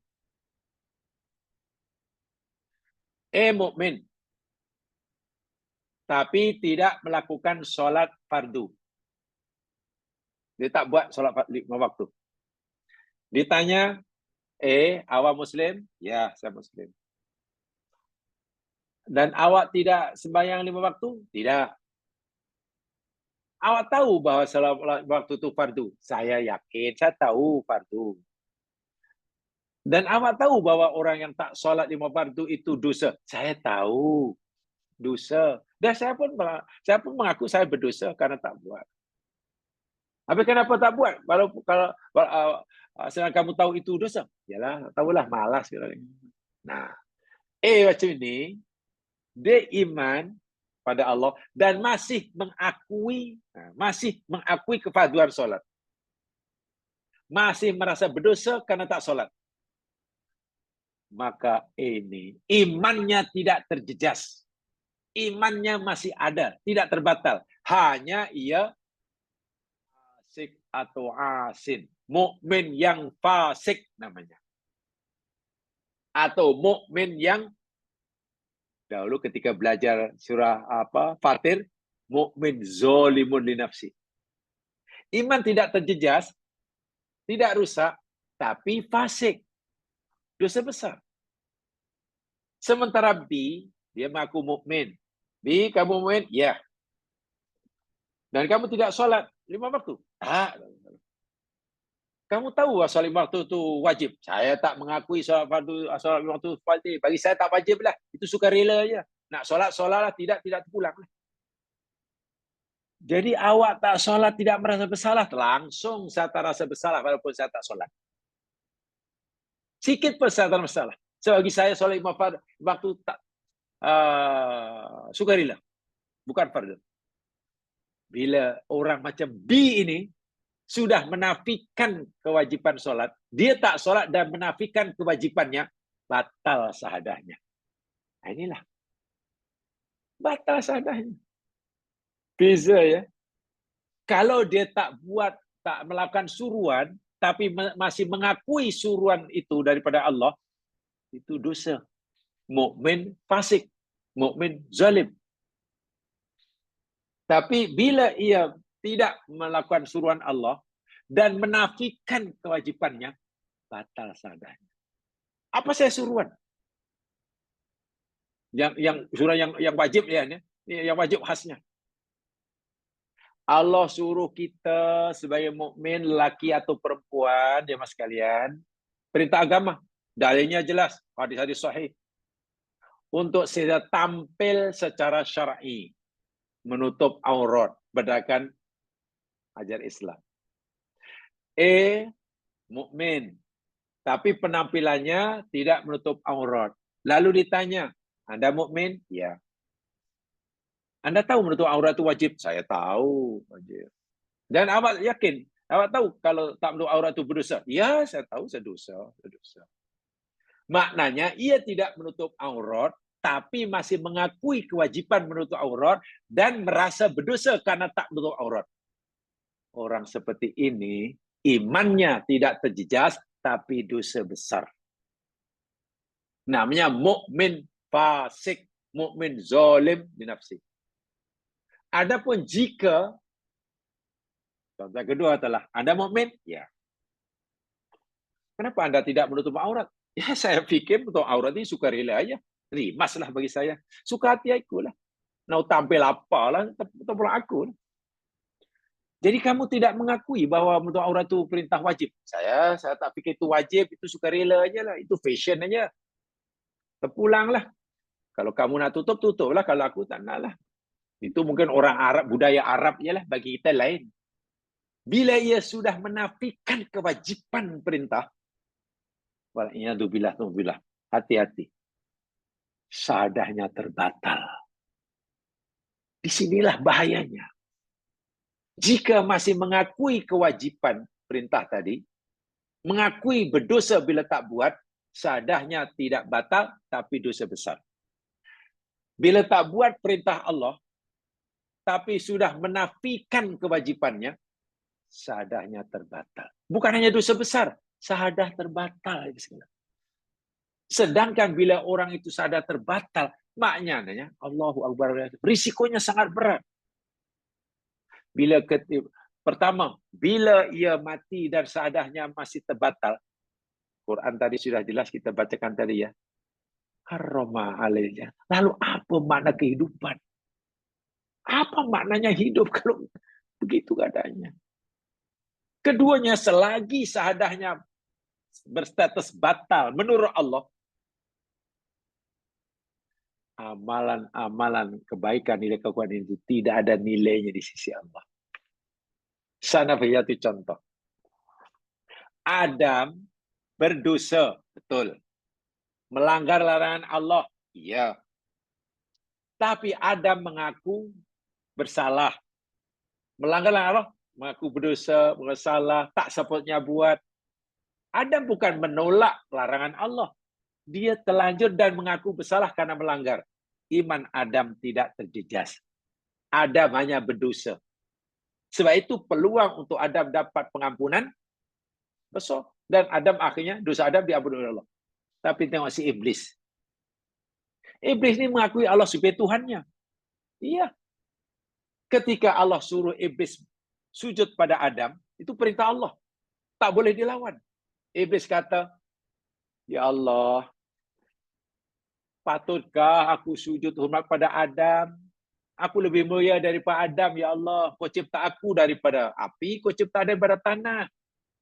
Mukmin. Tapi tidak melakukan solat fardu. Dia tak buat solat 5 waktu. Ditanya, awak Muslim? Ya, saya Muslim. Dan awak tidak sembahyang 5 waktu? Tidak. Awak tahu bahawa solat waktu itu fardu? Saya yakin, saya tahu fardu. Dan awak tahu bahawa orang yang tak solat 5 fardu itu dosa? Saya tahu. Dosa. Dan saya pun mengaku saya berdosa karena tak buat. Tapi kenapa tak buat? Kalau sedang kamu tahu itu dosa, yalah, tahulah malas. Nah, macam ini, dia iman pada Allah dan masih mengakui kefarduan solat. Masih merasa berdosa karena tak solat. Maka ini imannya tidak terjejas. Imannya masih ada, tidak terbatal. Hanya ia fasik atau asin. Mukmin yang fasik namanya. Atau mukmin yang dahulu ketika belajar surah Fatir, mukmin zolimun li nafsi. Iman tidak terjejas, tidak rusak, tapi fasik. Dosa besar. Sementara B, dia mengaku mukmin. B, kamu mukmin? Ya. Dan kamu tidak sholat 5 waktu? Tak. Kamu tahu solat 5 waktu itu wajib? Saya tak mengakui solat 5 waktu wajib. Bagi saya tak wajib lah. Itu sukarela aja. Nak solat lah, tidak terpulang. Jadi awak tak solat tidak merasa bersalah, langsung saya tak rasa bersalah walaupun saya tak solat. Sikit pun saya tak bersalah. So, bagi saya solat 5 waktu tak sukarela, bukan fardu. Bila orang macam B ini sudah menafikan kewajiban solat, dia tak solat dan menafikan kewajibannya, batal sahadahnya. Nah, inilah batal sahadahnya. Beza ya. Kalau dia tak melakukan suruhan, tapi masih mengakui suruhan itu daripada Allah, itu dosa. Mukmin fasik, mukmin zalim. Tapi bila ia tidak melakukan suruhan Allah dan menafikan kewajibannya, batal sahadahnya. Apa saya suruhan? Yang surah yang wajib ya, yang wajib khasnya. Allah suruh kita sebagai mukmin lelaki atau perempuan, jemaah sekalian, perintah agama, dalilnya jelas, hadis-hadis sahih. Untuk saya tampil secara syar'i, menutup aurat berdasarkan ajar Islam. Mukmin, tapi penampilannya tidak menutup aurat. Lalu ditanya, Anda mukmin? Ya. Anda tahu menutup aurat itu wajib? Saya tahu wajib. Dan awak yakin? Awak tahu kalau tak menutup aurat itu berdosa? Ya, saya tahu saya dosa. Maknanya ia tidak menutup aurat, tapi masih mengakui kewajiban menutup aurat dan merasa berdosa karena tak menutup aurat. Orang seperti ini, imannya tidak terjejas, tapi dosa besar. Namanya mukmin fasik, mukmin zalim di nafsi. Adapun jika contoh kedua adalah Anda mukmin, ya. Kenapa Anda tidak menutup aurat? Ya, saya pikir menutup aurat ini sukarela aja. Rimaslah bagi saya. Suka hati aku lah. Mau tampil apalah, tampil aku lah. Jadi kamu tidak mengakui bahwa menutup aurat itu perintah wajib. Saya tak pikir itu wajib, itu sukarela aja lah. Itu fashion aja. Terpulanglah. Kalau kamu nak tutup, tutuplah. Kalau aku tak nak lah. Itu mungkin orang Arab, budaya Arab je lah. Bagi kita lain. Bila ia sudah menafikan kewajiban perintah, wal'iyadzubillah, hati-hati. Sahadahnya terbatal. Disinilah bahayanya. Jika masih mengakui kewajiban perintah tadi, mengakui berdosa bila tak buat, sahadahnya tidak batal, tapi dosa besar. Bila tak buat perintah Allah, tapi sudah menafikan kewajibannya, sahadahnya terbatal. Bukan hanya dosa besar, sahadah terbatal. Sedangkan bila orang itu sahadah terbatal, maknanya Allahu Akbar, risikonya sangat berat. Pertama, bila ia mati dan sahadahnya masih terbatal, Quran tadi sudah jelas kita bacakan tadi ya. Harrama alaihi. Lalu apa makna kehidupan? Apa maknanya hidup kalau begitu keadaannya? Keduanya, selagi sahadahnya berstatus batal menurut Allah, amalan-amalan kebaikan, nilai kekuatan itu tidak ada nilainya di sisi Allah. Sana itu contoh. Adam berdosa, betul. Melanggar larangan Allah, iya. Tapi Adam mengaku bersalah. Melanggar larangan Allah, mengaku berdosa, bersalah, tak sepatutnya buat. Adam bukan menolak larangan Allah. Dia telanjur dan mengaku bersalah karena melanggar. Iman Adam tidak terjejas. Adam hanya berdosa. Sebab itu peluang untuk Adam dapat pengampunan besar. Dan Adam akhirnya, dosa Adam diampuni oleh Allah. Tapi tengok si Iblis. Iblis ini mengakui Allah sebagai Tuhannya. Iya. Ketika Allah suruh Iblis sujud pada Adam, itu perintah Allah. Tak boleh dilawan. Iblis kata, ya Allah, patutkah aku sujud hormat pada Adam? Aku lebih mulia daripada Adam, ya Allah. Kau cipta aku daripada api, kau cipta daripada tanah.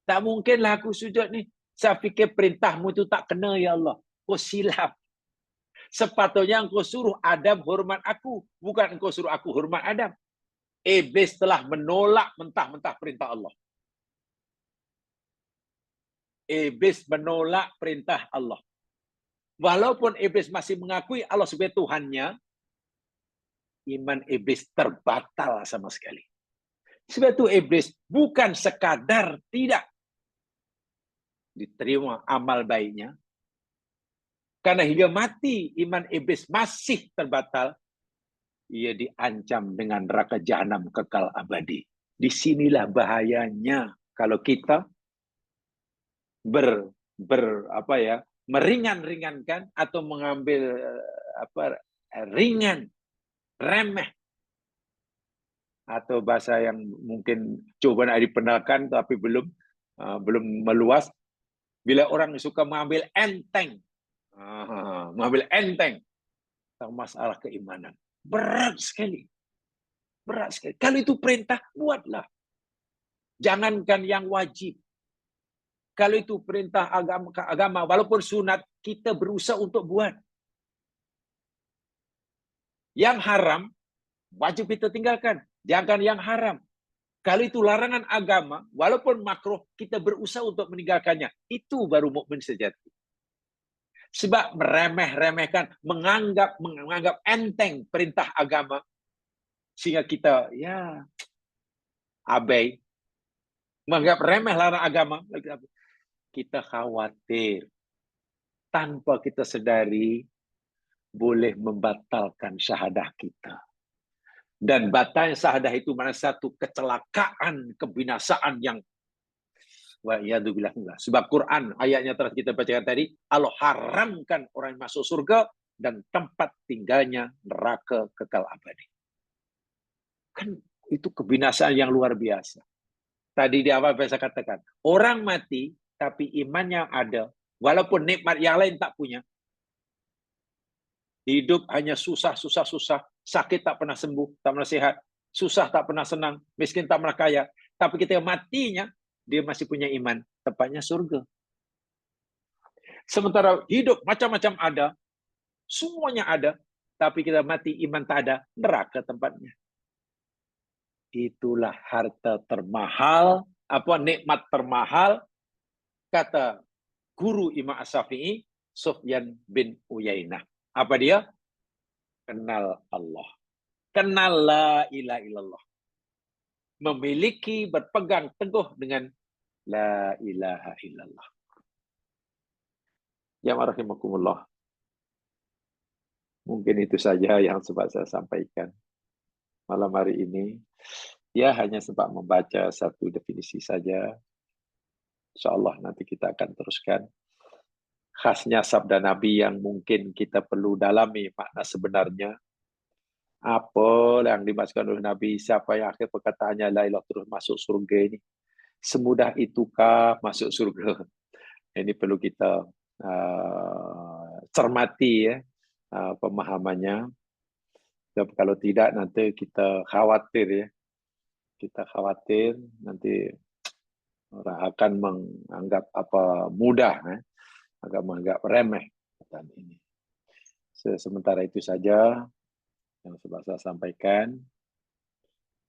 Tak mungkinlah aku sujud ni. Saya fikir perintahmu itu tak kena, ya Allah. Kau silap. Sepatutnya engkau suruh Adam hormat aku, bukan engkau suruh aku hormat Adam. Iblis telah menolak mentah-mentah perintah Allah. Iblis menolak perintah Allah. Walaupun Iblis masih mengakui Allah sebagai Tuhannya, iman Iblis terbatal sama sekali. Sebab itu iblis bukan sekadar tidak diterima amal baiknya, karena hingga mati iman iblis masih terbatal, ia diancam dengan neraka jahanam kekal abadi. Disinilah bahayanya kalau kita meringan-ringankan atau mengambil ringan, remeh, atau bahasa yang mungkin coba nak diperkenalkan tapi belum meluas. Bila orang suka mengambil enteng tentang masalah keimanan, berat sekali. Kalau itu perintah, buatlah. Jangankan yang wajib. Kalau itu perintah agama, walaupun sunat, kita berusaha untuk buat. Yang haram, wajib kita tinggalkan. Jangan yang haram. Kalau itu larangan agama, walaupun makruh, kita berusaha untuk meninggalkannya. Itu baru mukmin sejati. Sebab meremeh-remehkan, menganggap enteng perintah agama, sehingga kita abai, menganggap remeh larangan agama, kita khawatir tanpa kita sedari boleh membatalkan syahadah kita. Dan batalnya syahadah itu mana satu kecelakaan, kebinasaan yang wa'iyadzubillah. Sebab Quran ayatnya telah kita bacakan tadi, Allah haramkan orang yang masuk surga dan tempat tinggalnya neraka kekal abadi. Kan itu kebinasaan yang luar biasa. Tadi di awal saya katakan, orang mati tapi imannya ada, walaupun nikmat yang lain tak punya. Hidup hanya susah, sakit tak pernah sembuh, tak pernah sehat, susah tak pernah senang, miskin tak pernah kaya. Tapi ketika matinya, dia masih punya iman, tempatnya surga. Sementara hidup macam-macam ada, semuanya ada, tapi kita mati iman tak ada, neraka tempatnya. Itulah harta termahal, nikmat termahal, kata guru Imam As-Syafi'i, Sufyan bin Uyainah. Apa dia? Kenal Allah. Kenal la ilaha illallah. Memiliki, berpegang teguh dengan la ilaha illallah. Ya rahimakumullah. Mungkin itu saja yang sempat saya sampaikan malam hari ini. Ya, hanya sempat membaca satu definisi saja. InsyaAllah nanti kita akan teruskan. Khasnya sabda Nabi yang mungkin kita perlu dalami makna sebenarnya. Apa yang dimaksudkan oleh Nabi, siapa yang akhir perkataannya la ilaha terus masuk surga ini? Semudah itukah masuk surga? Ini perlu kita cermati ya pemahamannya. Kalau tidak nanti kita khawatir ya. Kita khawatir nanti orang akan menganggap mudah, agak menganggap remeh. Dan ini. Sementara itu saja yang sudah saya sampaikan.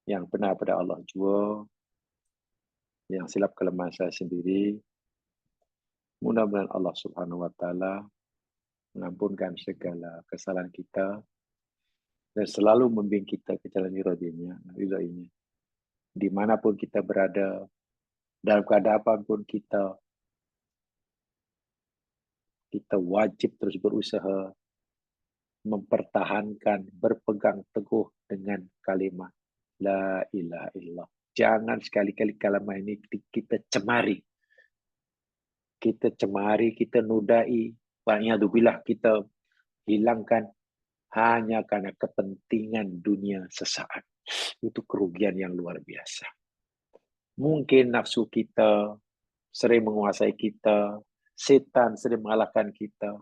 Yang benar pada Allah jua, yang silap kelemahan saya sendiri. Mudah-mudahan Allah Subhanahu wa taala mengampunkan segala kesalahan kita dan selalu membimbing kita ke jalan ridhonya. Dimanapun kita berada, dalam keadaan apapun kita wajib terus berusaha mempertahankan, berpegang teguh dengan kalimat la ilaha illallah. Jangan sekali-kali kalimat ini kita cemari. Kita cemari, kita nodai, wa'iyadzubillah kita hilangkan hanya karena kepentingan dunia sesaat. Itu kerugian yang luar biasa. Mungkin nafsu kita sering menguasai kita, setan sering mengalahkan kita,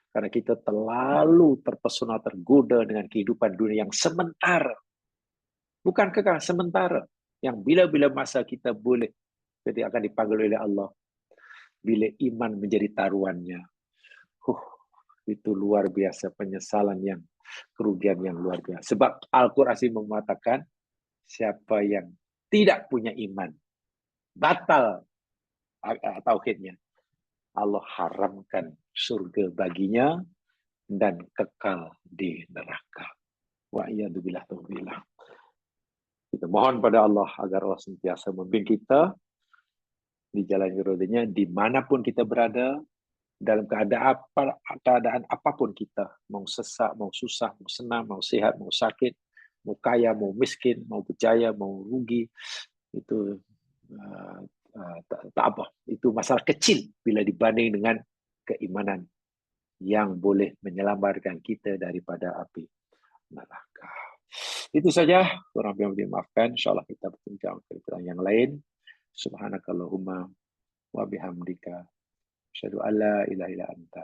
karena kita terlalu terpesona, tergoda dengan kehidupan dunia yang sementara. Bukan kekal, sementara. Yang bila-bila masa kita boleh, jadi akan dipanggil oleh Allah. Bila iman menjadi taruhannya. Itu luar biasa, penyesalan yang, kerugian yang luar biasa. Sebab Al-Quran mengatakan, siapa yang tidak punya iman, batal tauhidnya, Allah haramkan surga baginya dan kekal di neraka. Wa iyadzubillah. Kita mohon pada Allah agar Allah sentiasa membimbing kita di jalan ridhonya dimanapun kita berada, dalam keadaan apapun kita, mau sesak, mau susah, mau senang, mau sehat, mau sakit, mau kaya, mau miskin, mau berjaya, mau rugi, itu tak apa. Itu masalah kecil bila dibanding dengan keimanan yang boleh menyelamatkan kita daripada api neraka. Itu saja, kurang lebih dimaafkan. InsyaAllah kita berbincang tentang yang lain. Subhanakallahumma wa bihamdika asyhadu an la ilaha illa anta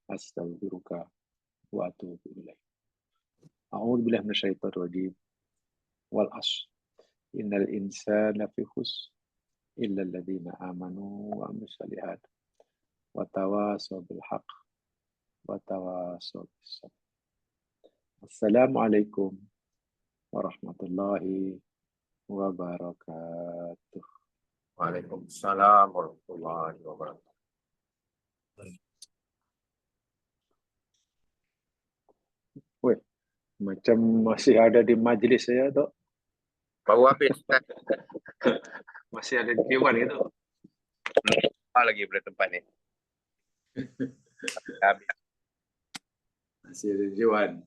astaghfiruka wa atubu ilaik. A'udzu billahi minasyaitonir rajim. Wal 'ashr. Innal insana lafi khusr illa alladziina aamanu wa 'amilus shalihaat wa tawashaw bil haqq wa tawashaw bis sabr. Assalamualaikum warahmatullahi wabarakatuh. Waalaikumsalam warahmatullahi wabarakatuh. Weh, macam masih ada di majlis saya, Tok. Baru habis. Masih ada di Dewan itu. Apa lagi pada tempat ni? Habis. Masih ada di Dewan.